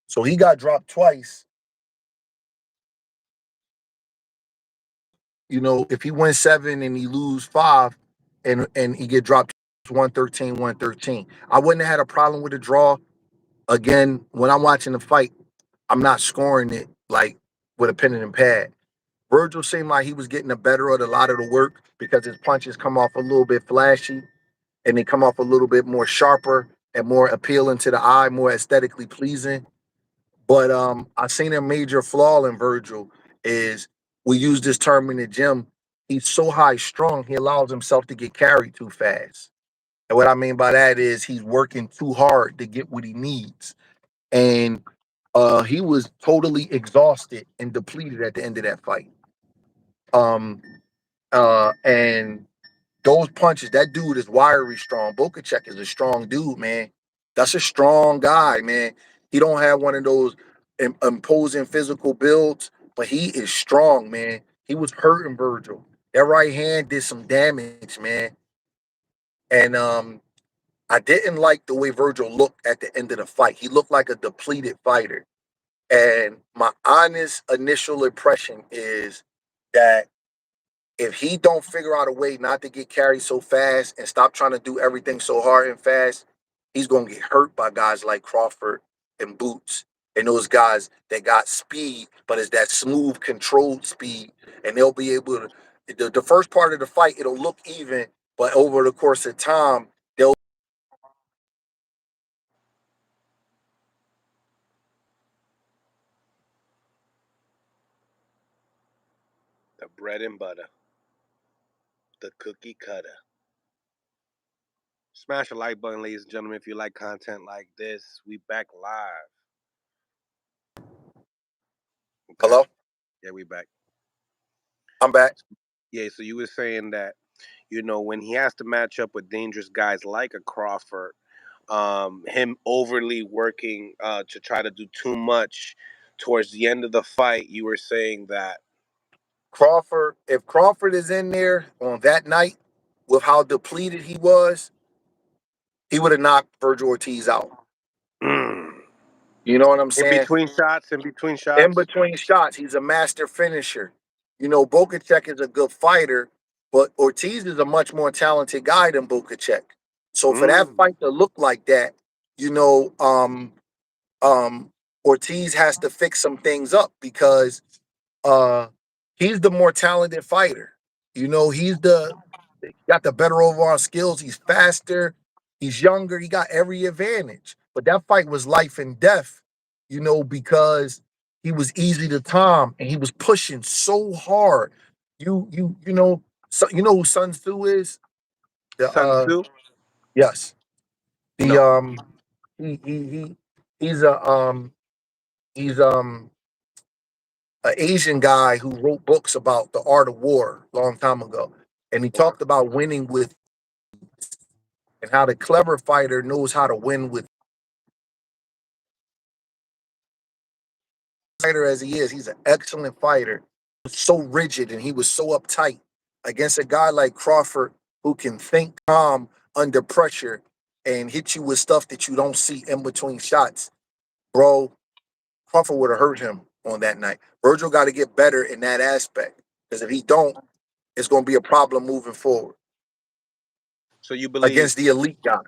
So he got dropped twice. If he wins 7 and he lose 5 and he get dropped 113, 113. I wouldn't have had a problem with a draw. Again, when I'm watching the fight, I'm not scoring it like with a pen and pad. Virgil seemed like he was getting the better of a lot of the work because his punches come off a little bit flashy and they come off a little bit more sharper and more appealing to the eye, more aesthetically pleasing. But I seen a major flaw in Virgil is we use this term in the gym. He's so high strung, he allows himself to get carried too fast. And what I mean by that is he's working too hard to get what he needs. And he was totally exhausted and depleted at the end of that fight. Um, and those punches, that dude is wiry strong. Bokachek is a strong dude, man. That's a strong guy, man. He don't have one of those imposing physical builds, but he is strong, man. He was hurting Virgil. That right hand did some damage, man. And I didn't like the way Virgil looked at the end of the fight. He looked like a depleted fighter. And my honest initial impression is that if he don't figure out a way not to get carried so fast and stop trying to do everything so hard and fast, he's gonna get hurt by guys like Crawford and Boots and those guys that got speed, but it's that smooth, controlled speed, and they'll be able to. The first part of the fight, it'll look even, but over the course of time, they'll The bread and butter. The cookie cutter. Smash the like button, ladies and gentlemen, if you like content like this. We back live. Okay. hello, Yeah, we back. I'm back. Yeah, so you were saying that, when he has to match up with dangerous guys like a Crawford, him overly working to try to do too much towards the end of the fight, you were saying that. Crawford, if Crawford is in there on that night with how depleted he was, he would have knocked Virgil Ortiz out. Mm. You know what I'm saying? In between In shots. between shots, he's a master finisher. Bokachek is a good fighter, but Ortiz is a much more talented guy than Bokachek. So for that Mm. fight to look like that, you know, um, um, Ortiz has to fix some things up because uh, he's the more talented fighter. You know, got the better overall skills. He's faster. He's younger. He got every advantage. But that fight was life and death, because he was easy to Tom and he was pushing so hard. You know, so you know who Sun Tzu is? The Sun Tzu? yes. The No. he he's he's an Asian guy who wrote books about the art of war a long time ago. And he Okay. talked about winning with and how the clever fighter knows how to win with fighter as he is. He's an excellent fighter. So rigid and he was so uptight against a guy like Crawford who can think calm under pressure and hit you with stuff that you don't see in between shots. Bro, Crawford would have hurt him on that night. Virgil got to get better in that aspect because if he don't, it's going to be a problem moving forward So you believe against the elite guy.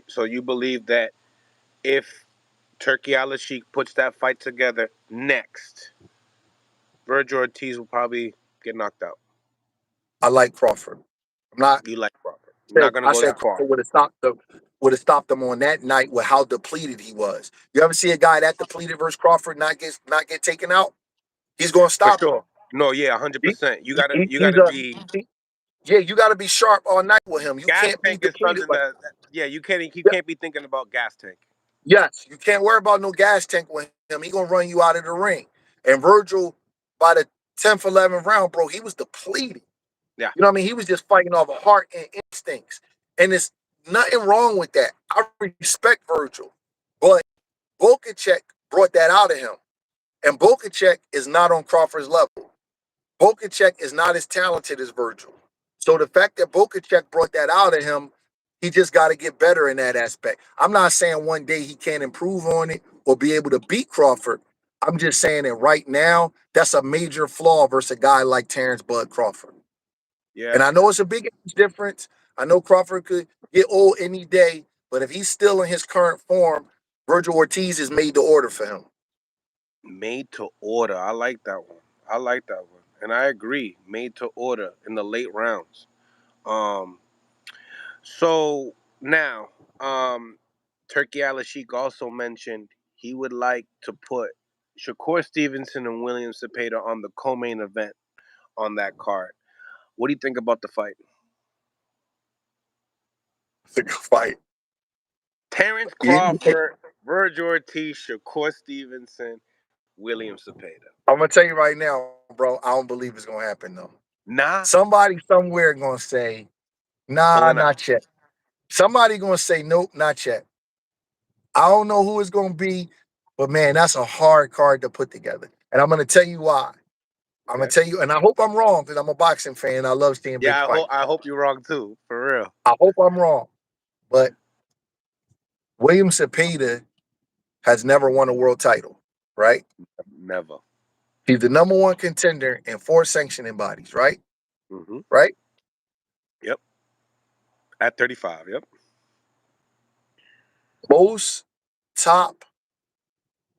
so you believe that if Turkey Al Sheik puts that fight together next, Virgil Ortiz will probably get knocked out. I like Crawford. I'm not You like Crawford. You're not gonna I go said that far. Crawford would have stopped him on that night with how depleted he was. You ever see a guy that depleted versus Crawford not get taken out? He's going to For stop him. sure. No, yeah, 100%. You gotta He- you he's gotta a be he- yeah. You got to be sharp all night with him. You gas can't be tank is depleted something like that yeah, you yeah, can't be thinking about gas tank. yes. You can't worry about no gas tank with him. He gonna run you out of the ring. And Virgil, by the 10th, 11th round, bro, he was depleted. Yeah. You know what I mean? He was just fighting off of heart and instincts. And there's nothing wrong with that. I respect Virgil. But Volkacek brought that out of him. And Volkacek is not on Crawford's level. Volkacek is not as talented as Virgil. So the fact that Volkacek brought that out of him, he just got to get better in that aspect. I'm not saying one day he can't improve on it or be able to beat Crawford. I'm just saying that right now, that's a major flaw versus a guy like Terence Bud Crawford. Yeah. And I know it's a big age difference. I know Crawford could get old any day, but if he's still in his current form, Virgil Ortiz is made to order for him. Made to order. I like that one. I like that one. And I agree. Made to order in the late rounds. Um so now, Turkey Al Sheik also mentioned he would like to put Shakur Stevenson and William Cepeda on the co-main event on that card. What do you think about the fight? It's a good fight. Terence I'm Crawford, Virgil Ortiz, Shakur Stevenson, William Cepeda. gonna tell you right now, bro. I don't believe it's gonna happen though. Nah, Somebody somewhere gonna say, "Nah, pulling out. not yet." Somebody gonna say, "Nope, not yet." I don't know who it's gonna be, but man, that's a hard card to put together. And I'm gonna tell you why. I'm gonna Okay. tell you, and I hope I'm wrong because I'm a boxing fan. I love seeing big Yeah, fights. I hope you're wrong too. For real. I hope I'm wrong, but William Cepeda has never won a world title, right? Never. He's the number one contender in 4 sanctioning bodies, right? Hmm. Right? Yep. At 35. Yep. Most top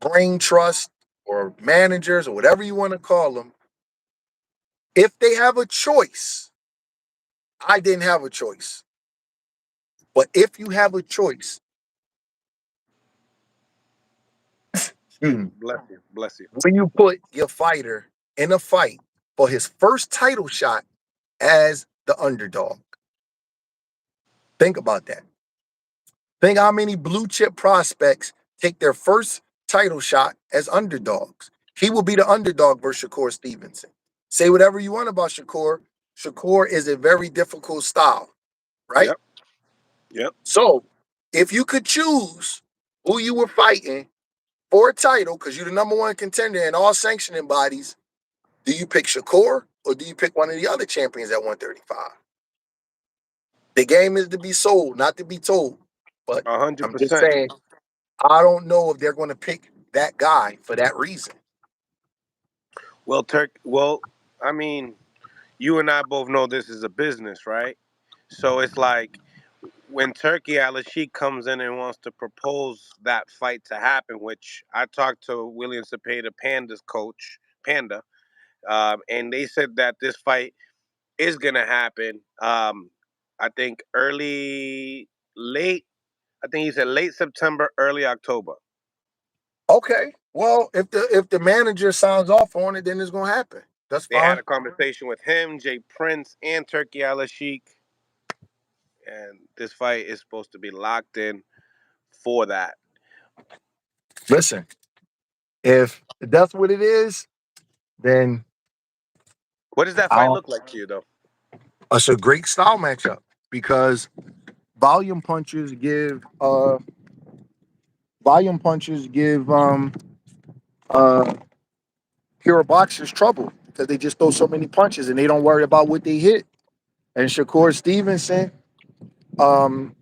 brain trust or managers or whatever you want to call them, if they have a choice, I didn't have a choice. But if you have a choice, will Bless you. Bless you. you put your fighter in a fight for his first title shot as the underdog? Think about that. Think how many blue chip prospects take their first title shot as underdogs. He will be the underdog versus Shakur Stevenson. Say whatever you want about Shakur. Shakur is a very difficult style, right? Yep. Yep. So if you could choose who you were fighting for a title, because you're the number one contender in all sanctioning bodies, do you pick Shakur or do you pick one of the other champions at 135? The game is to be sold, not to be told. But A hundred I'm just percent. saying, I don't know if they're going to pick that guy for that reason. Well, I mean, you and I both know this is a business, right? So it's like when Turkey Al Sheik comes in and wants to propose that fight to happen, which I talked to William Cepeda, Panda's coach, Panda, and they said that this fight is gonna happen. I think late. I think he said late September, early October. Okay. Well, if the manager signs off on it, then it's gonna happen. That's They had fine. a conversation with him, Jay Prince, and Turkey Al Sheik, and this fight is supposed to be locked in for that. Listen, if that's what it is, then What does that fight I'll look like to you, though? it's a great style matchup because volume punches give volume punches give uh pure boxers trouble because they just throw so many punches and they don't worry about what they hit. And Shakur Stevenson, um,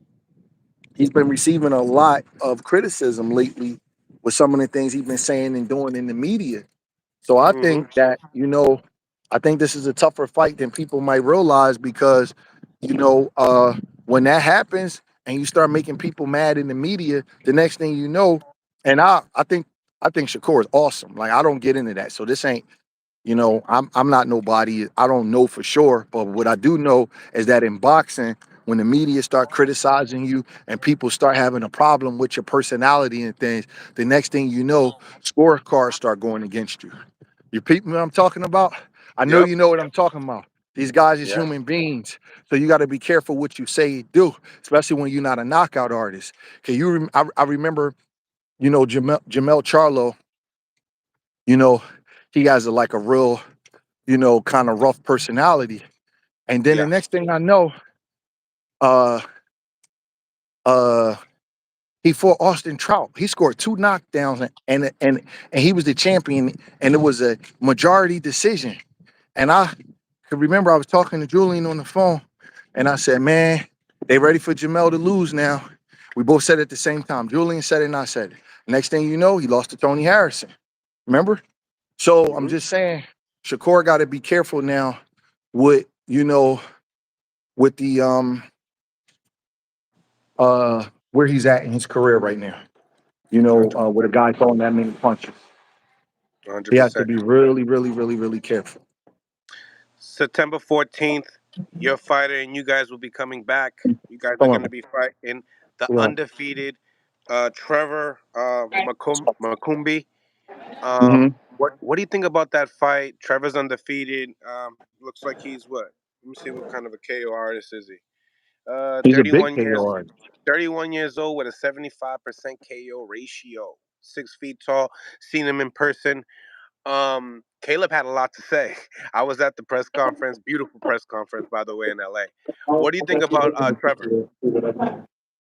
he's been receiving a lot of criticism lately with some of the things he's been saying and doing in the media. So I Mm-hmm. think that, I think this is a tougher fight than people might realize because, you know, uh, when that happens and you start making people mad in the media, the next thing you know, and I think Shakur is awesome. Like I don't get into that. So this ain't, I'm not nobody. I don't know for sure, but what I do know is that in boxing, when the media start criticizing you and people start having a problem with your personality and things, the next thing you know, scorecards start going against you. You people know what I'm talking about? I know Yep. you know what I'm talking about. These guys is Yeah. human beings, so you got to be careful what you say and do, especially when you're not a knockout artist. Cause I remember, Jamel Charlo. You know, he has like a real, kind of rough personality. And then the Yeah. next thing I know, uh, uh, he fought Austin Trout. He scored two knockdowns, and he was the champion, and it was a majority decision. And I could remember I was talking to Julian on the phone, and I said, "Man, they ready for Jamel to lose now." We both said it at the same time. Julian said it, and I said it. Next thing you know, he lost to Tony Harrison. Remember? So I'm Mm-hmm. just saying, Shakur got to be careful now with with the where he's at in his career right now. With a guy throwing that many punches, he has to 100%. be really, really, really, really careful. September 14th, your fighter and you guys will be coming back. You guys are Come going to on, be fighting the come on. undefeated Trevor Macumbi. Hmm. What do you think about that fight? Trevor's undefeated. Looks like he's what? Let me see what kind of a KO artist is he. He's a big 31 years KO. 31 years old with a 75% KO ratio. 6 feet tall. Seen him in person. Caleb had a lot to say. I was at the press conference, beautiful press conference, by the way, in LA. What do you think about Trevor?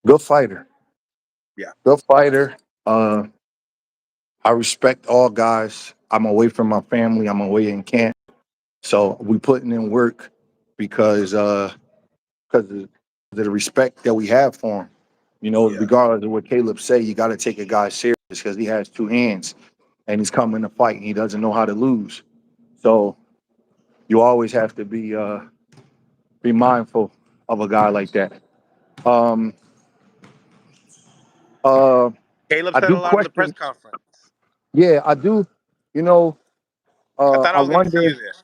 Good fighter. Yeah. Good fighter. Uh, I respect all guys. I'm away from my family. I'm away in camp, so we putting in work because of the respect that we have for him. Yeah. Regardless of what Caleb say, you got to take a guy serious because he has two hands and he's coming to fight and he doesn't know how to lose. So you always have to be mindful of a guy like that. Um, uh, Caleb I said a do lot in the press question. conference. Yeah, I do. You know, I thought I I was going to see wonder. you there.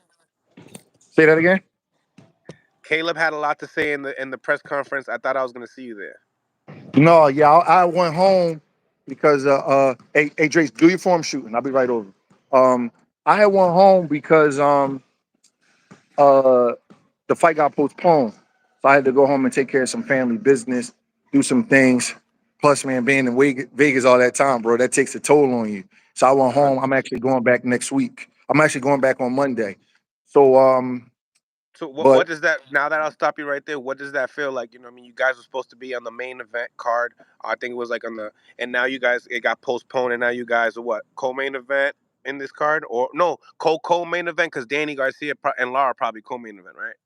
Say that again. Caleb had a lot to say in the press conference. I thought I was going to see you there. No, yeah, I went home because hey Drace, do your form shooting. I'll be right over. Um, I had went home because uh the fight got postponed. So I had to go home and take care of some family business, do some things. Plus, man, being in Vegas all that time, bro, that takes a toll on you. So I went home. I'm actually going back next week. I'm actually going back on Monday. So, So what but does that? Now that I'll stop you right there. What does that feel like? You know, what I mean, you guys were supposed to be on the main event card. I think it was like on the, and now you guys it got postponed, and now you guys are what co-main event in this card, or no co-main event because Danny Garcia and Lara probably co-main event, right?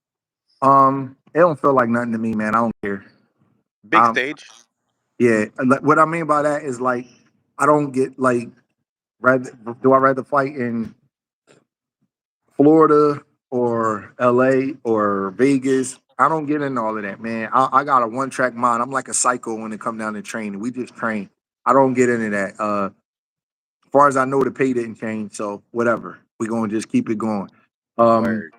it don't feel like nothing to me, man. I don't care. Big stage. Yeah, like, what I mean by that is like I don't get like rather do I rather fight in Florida or LA or Vegas? I don't get into all of that, man. I got a one track mind. I'm like a psycho when it come down to training. We just train. I don't get into that. As far as I know, the pay didn't change, so whatever. We're gonna just keep it going. Um, Word.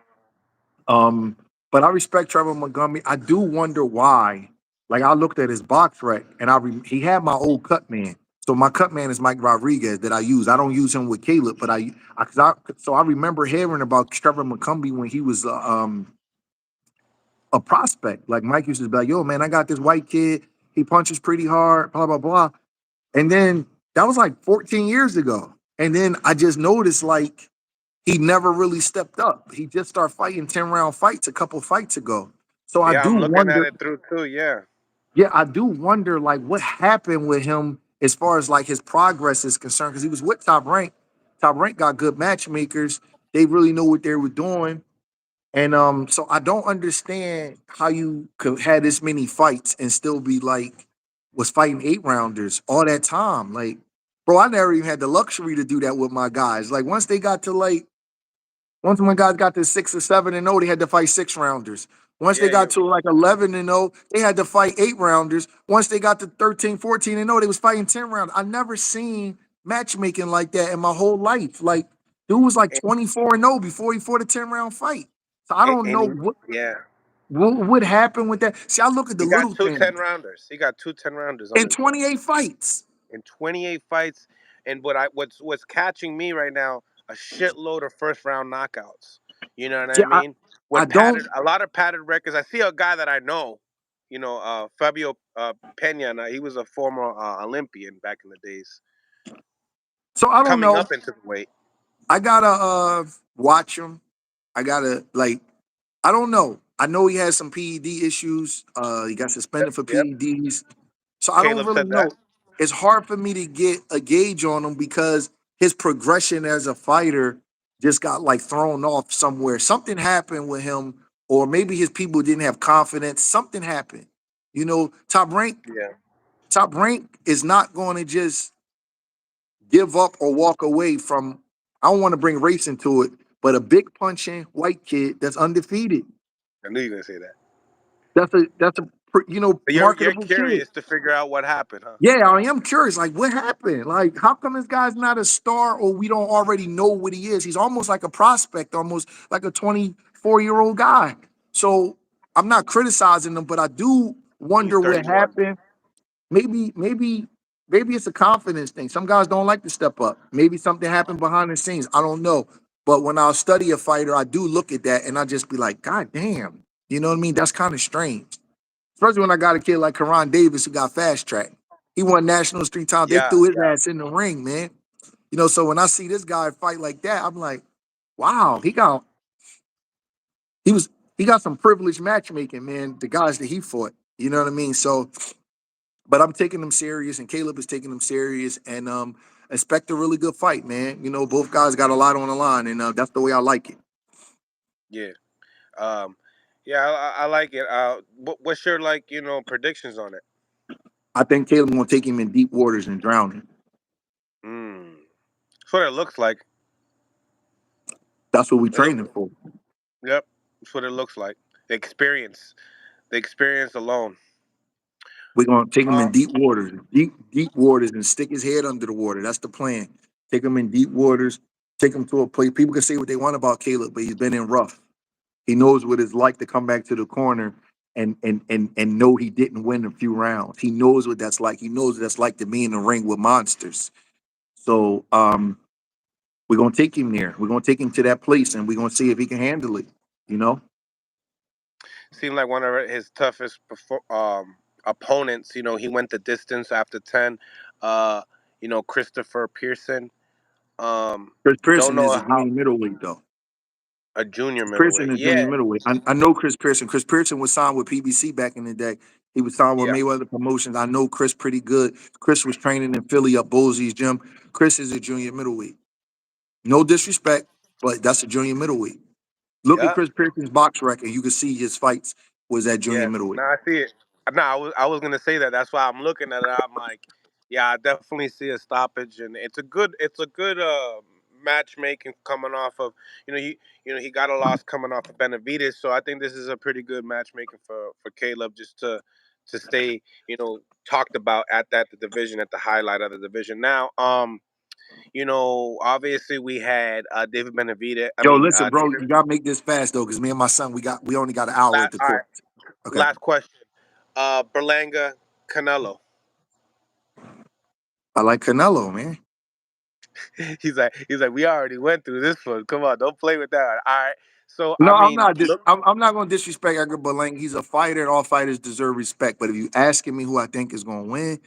um, But I respect Trevor Montgomery. I do wonder why. Like I looked at his box rec, and he had my old cut man. So my cut man is Mike Rodriguez that I use. I don't use him with Caleb, but so I remember hearing about Trevor Montgomery when he was a prospect. Like Mike used to be like, "Yo, man, I got this white kid. He punches pretty hard. Blah blah blah." And then that was like 14 years ago. And then I just noticed like he never really stepped up. He just started fighting 10-round fights a couple fights ago. So I Yeah, do I'm looking at wonder, it through too. Yeah. yeah, I do wonder like what happened with him as far as like his progress is concerned. Because he was with Top Rank. Top Rank got good matchmakers. They really knew what they were doing. And so I don't understand how you could have this many fights and still be like was fighting 8 rounders all that time. Like, bro, I never even had the luxury to do that with my guys. Like once my guys got to 6 or 7-0, they had to fight 6 rounders. Once they Yeah, got you to like 11-0, they had to fight 8 rounders. Once they got to 13, 14-0, they was fighting 10 rounds. I never seen matchmaking like that in my whole life. Like, dude was like and, 24-0 before he fought a 10-round fight. So I don't know yeah, what happened with that. See, I look at the he got little two things 10 rounders. He got two 10 rounders on in his belt 28 fights. in 28 fights. And what's catching me right now, a shitload of first round knockouts. You know what I Yeah, mean? I With don't. a lot of padded records. I see a guy that I know. Fabio Pena. He was a former Olympian back in the days, So I don't coming know. up into the weight. I gotta watch him. I gotta like. I don't know. I know he has some PED issues. He got suspended for Yep. PEDs. So I don't Caleb really said that. know. It's hard for me to get a gauge on him because his progression as a fighter just got like thrown off somewhere. Something happened with him, or maybe his people didn't have confidence. Something happened. You know, Yeah. Top Rank is not going to just give up or walk away from. I don't want to bring race into it, but a big punching white kid that's undefeated. I knew you were gonna say that. That's a But you're marketable kid. curious to figure out what happened, huh? Yeah, I am curious. Like, what happened? Like, how come this guy's not a star, or we don't already know what he is? He's almost like a prospect, almost like a 24-year-old guy. So I'm not criticizing him, but I do He's wonder what 31. happened. Maybe it's a confidence thing. Some guys don't like to step up. Maybe something happened behind the scenes. I don't know. But when I study a fighter, I do look at that and I just be like, God damn. You know what I mean? That's kind of strange. Especially when I got a kid like Karan Davis who got fast track. He won nationals 3 times. They Yeah, threw his ass in the ring, man. You know, so when I see this guy fight like that, I'm like, wow, he was he got some privileged matchmaking, man. The guys that he fought. You know what I mean? So but I'm taking them serious, and Caleb is taking them serious, and expect a really good fight, man. You know, both guys got a lot on the line, and that's the way I like it. yeah, um, yeah. I like it. What's your predictions on it? I think Caleb gonna take him in deep waters and drown him. Mm. That's what it looks like. That's what we It look, training for. yep, that's what it looks like. The experience alone. We're gonna take him in Um, deep waters, and stick his head under the water. That's the plan. Take him in deep waters. Take him to a place. People can say what they want about Caleb, but he's been in rough. He knows what it's like to come back to the corner and know he didn't win a few rounds. He knows what that's like. He knows what that's like to be in the ring with monsters. So we're gonna take him there. We're gonna take him to that place, and we're gonna see if he can handle it. You know, Seemed like one of his toughest opponents. He went the distance after 10. Uh, Christopher Pearson. Chris Don't Pearson know is a how junior middleweight though. a junior Pearson middleweight. is junior Yeah, middleweight. I know Chris Pearson. Chris Pearson was signed with PBC back in the day. He was signed with yeah, Mayweather Promotions. I know Chris pretty good. Chris was training in Philly up Bosey's gym. Chris is a junior middleweight. No disrespect, but that's a junior middleweight. Look at yeah. Chris Pearson's box record. You can see his fights was at junior Yeah, middleweight. no, I see it. No, I was gonna say that. That's why I'm looking at it. I'm like, yeah, I definitely see a stoppage, and it's a good matchmaking coming off of he got a loss coming off of Benavides, so I think this is a pretty good matchmaking for Caleb just to stay talked about at the division, at the highlight of the division. Now, Obviously we had David Benavidez. I Yo, mean, listen, bro, you gotta make this fast though, because me and my son, we only got an hour at the all right. court. Okay. Last question. Berlanga, Canelo. I like Canelo, man. He's like, we already went through this one. Come on, don't play with that. All right. So No, I I'm mean, not. look, I'm not going to disrespect Edgar Berlanga. He's a fighter, and all fighters deserve respect. But if you asking me who I think is going to win,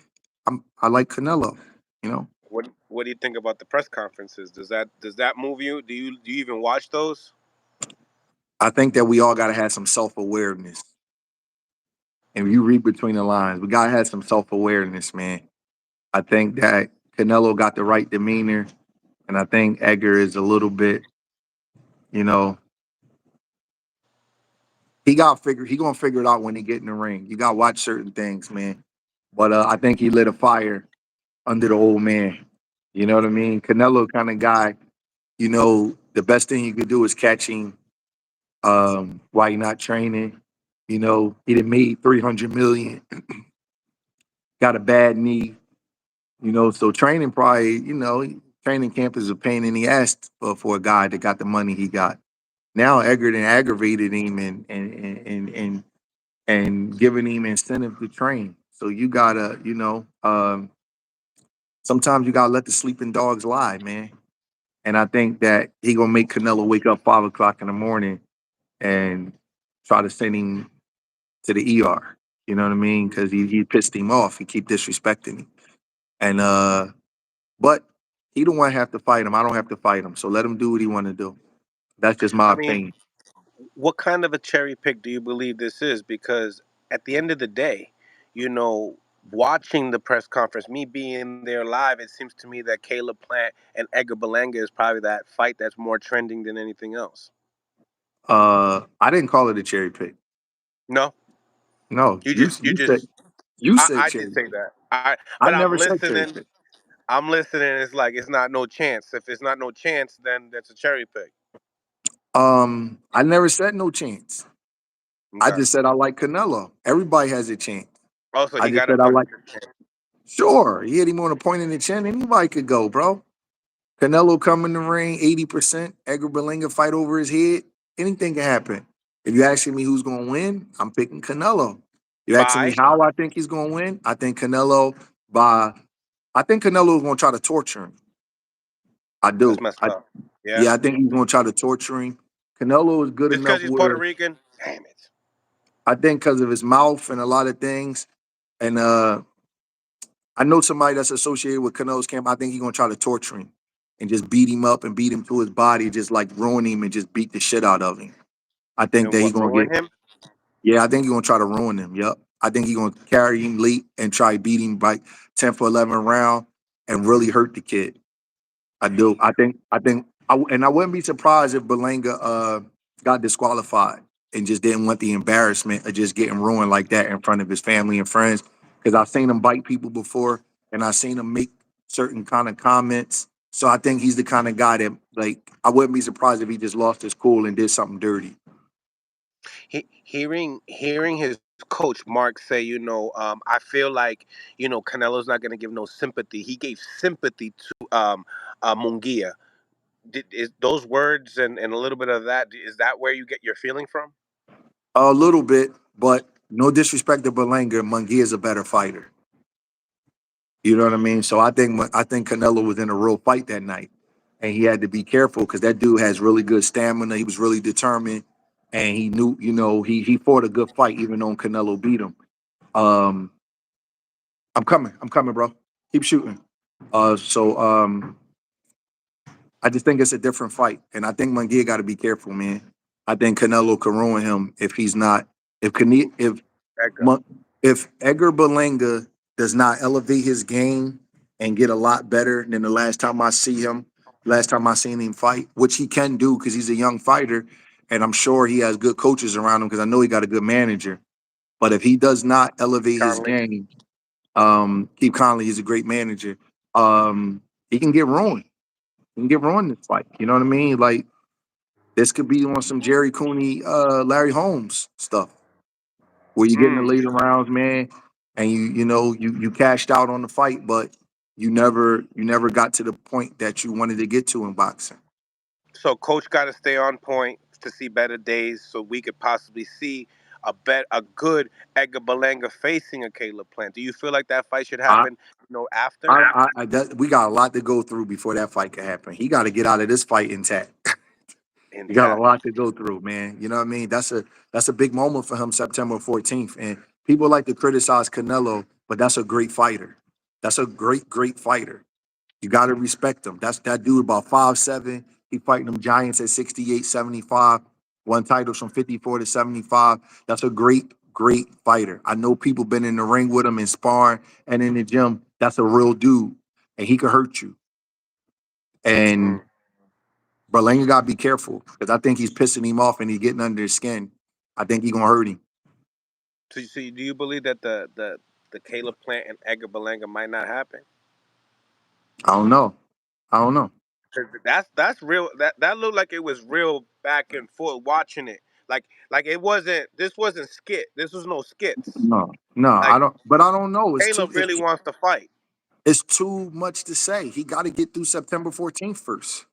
I like Canelo. You know, what do you think about the press conferences? Does that move you? Do you even watch those? I think that we all got to have some self awareness, and you read between the lines. We got to have some self awareness, man. I think that Canelo got the right demeanor, and I think Edgar is a little bit, you know, he gonna figure it out when he get in the ring. You got to watch certain things, man. But I think he lit a fire under the old man. You know what I mean? Canelo kind of guy, the best thing you could do is catch him while you're not training. He done made 300 million, got a bad knee, so training probably, training camp is a pain in the ass for a guy that got the money he got. Now Edgar done aggravated him and giving him incentive to train. So you gotta, sometimes you gotta let the sleeping dogs lie, man. And I think that he gonna make Canelo wake up 5 o'clock in the morning and try to send him to the ER. You know what I mean? Because he pissed him off. He keep disrespecting him. And but he don't want to have to fight him. I don't have to fight him. So let him do what he want to do. That's just my I mean, opinion. what kind of a cherry pick do you believe this is? Because at the end of the day, you know, watching the press conference, me being there live, it seems to me that Caleb Plant and Edgar Berlanga is probably that fight that's more trending than anything else. I didn't call it a cherry pick. No, No, you you just you you said just you said I did cherry say pick. that. I But I'm never said cherry listening. pick. I'm listening. It's like it's not no chance. If it's not no chance, then that's a cherry pick. I never said no chance. I Okay. just said I like Canelo. Everybody has a chance. Also, I he just got a said I pretty like. good chance. Sure, he hit him on a point in the chin. Anybody could go, bro. Canelo come in the ring, 80%. Edgar Berlanga fight over his head. Anything can happen. If you're asking me who's going to win, I'm picking Canelo. You're asking me Bye. how I think he's going to win? By, I think Canelo is going to try to torture him. I That's do. messed up. Yeah. Yeah, I think he's going to try to torture him. Canelo is good Just because enough he's Puerto where Rican. Damn it. I think because of his mouth and a lot of things, and I know somebody that's associated with Canelo's camp. I think he's gonna try to torture him and just beat him up and beat him to his body, just like ruin him and just beat the shit out of him. I think And that he's what gonna ruin get. him? Yeah, I think he's gonna try to ruin him. Yep. I think he's gonna carry him late and try beat him by 10th or 11th round and really hurt the kid. I do. And I wouldn't be surprised if Belanga got disqualified and just didn't want the embarrassment of just getting ruined like that in front of his family and friends. Because I've seen him bite people before, and I've seen him make certain kind of comments. So I think he's the kind of guy that, like, I wouldn't be surprised if he just lost his cool and did something dirty. Hearing his coach Mark say, I feel like Canelo's not going to give no sympathy. He gave sympathy to Munguia. Is those words and a little bit of that, is that where you get your feeling from? A little bit, but no disrespect to Belanga, Munguia is a better fighter. You know what I mean? So I think Canelo was in a real fight that night, and he had to be careful because that dude has really good stamina. He was really determined, and he knew, he fought a good fight even though Canelo beat him. Um, I'm coming, bro. Keep shooting. So I just think it's a different fight, and I think Munguia got to be careful, man. I think Canelo can ruin him if he's not. If Edgar. Mon- if Edgar Berlanga does not elevate his game and get a lot better than the last time I seen him fight, which he can do because he's a young fighter, and I'm sure he has good coaches around him because I know he got a good manager. But if he does not elevate his Conley. game, Keith Conley is a great manager. He can get ruined. He can get ruined in this fight. You know what I mean? Like this could be on some Jerry Cooney, Larry Holmes stuff where you get in the Mm. later rounds, man, and you cashed out on the fight, but you never got to the point that you wanted to get to in boxing. So coach got to stay on point to see better days, so we could possibly see a good Edgar Berlanga facing a Caleb Plant. Do you feel like that fight should I, happen? After we got a lot to go through before that fight can happen. He got to get out of this fight intact. You got a intact. lot to go through, man. You know what I mean? That's a big moment for him, September 14th. And people like to criticize Canelo, but that's a great fighter. That's a great fighter. You got to respect him. That's that dude about 5'7". He fighting them giants at 68, 75. Won titles from 54 to 75. That's a great fighter. I know people been in the ring with him and sparring and in the gym. That's a real dude, and he could hurt you. And Mm. Berlanga got to be careful because I think he's pissing him off and he's getting under his skin. I think he's gonna hurt him. So do you believe that the Caleb Plant and Edgar Berlanga might not happen? I don't know. I don't know. 'Cause that's real. That looked like it was real back and forth watching it. Like it wasn't. This wasn't skit. This was no skits. No, no, I Like don't. But I don't know. Caleb really wants to fight. It's too much to say. He got to get through September 14th first.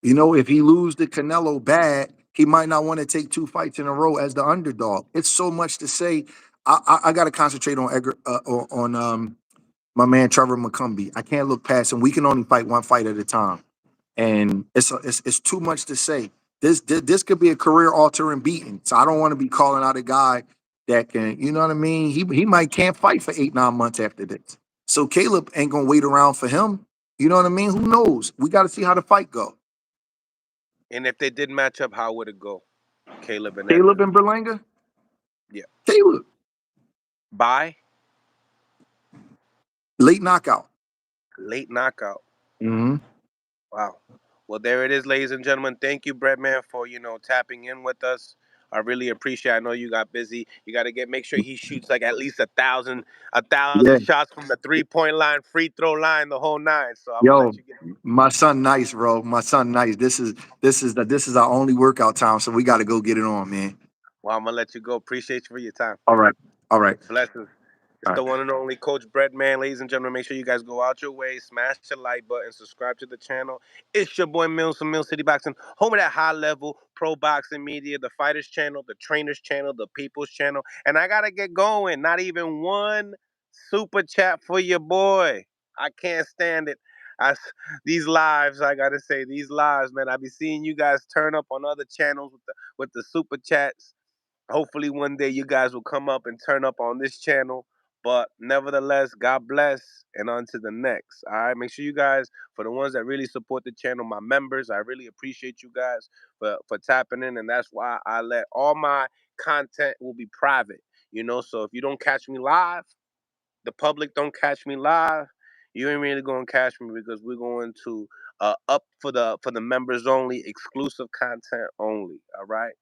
You know, if he lose the Canelo bad, he might not want to take two fights in a row as the underdog. It's so much to say. I got to concentrate on Edgar, my man Trevor McCumbee. I can't look past him. We can only fight one fight at a time, and it's too much to say. This could be a career altering beating. So I don't want to be calling out a guy that can, you know what I mean? He might can't fight for 8 9 months after this. So Caleb ain't gonna wait around for him. You know what I mean? Who knows? We got to see how the fight go. And if they did match up, how would it go? Caleb and Edgar. Caleb and Berlanga. Yeah. Caleb, Bye. late knockout. Late knockout. Hmm. Wow. Well, there it is, ladies and gentlemen. Thank you, Breadman, for tapping in with us. I really appreciate it. I know you got busy. You got to make sure he shoots like at least a Yeah. thousand shots from the 3 point line, free throw line, the whole nine. So I'm gonna let Yo, you get. my son nice, bro. My son nice. This is our only workout time, so we got to go get it on, man. Well, I'm gonna let you go. Appreciate you for your time. All right. All right. Blessings. It's All the right. one and only Coach Breadman, ladies and gentlemen. Make sure you guys go out your way, smash the like button, subscribe to the channel. It's your boy Mills from Mill City Boxing, home of that high level pro boxing media, the fighters channel, the trainers channel, the people's channel. And I gotta get going. Not even one super chat for your boy. I can't stand it. I, these lives, I gotta say, these lives, man. I be seeing you guys turn up on other channels with the super chats. Hopefully one day you guys will come up and turn up on this channel. But nevertheless, God bless and on to the next. All right. Make sure you guys, for the ones that really support the channel, my members, I really appreciate you guys for tapping in. And that's why I let all my content will be private. So if you don't catch me live, the public don't catch me live, you ain't really gonna catch me because we're going to up for the members only, exclusive content only. All right.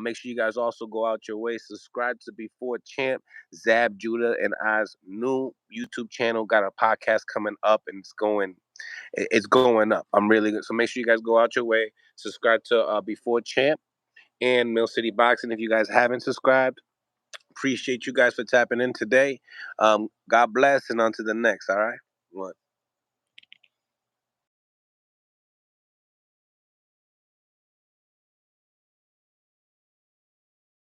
Make sure you guys also go out your way, subscribe to Before Champ, Zab Judah, and I's new YouTube channel. Got a podcast coming up, and it's going up. I'm really good. So make sure you guys go out your way, subscribe to Before Champ and Mill City Boxing if you guys haven't subscribed. Appreciate you guys for tapping in today. God bless, and on to the next. All right. One.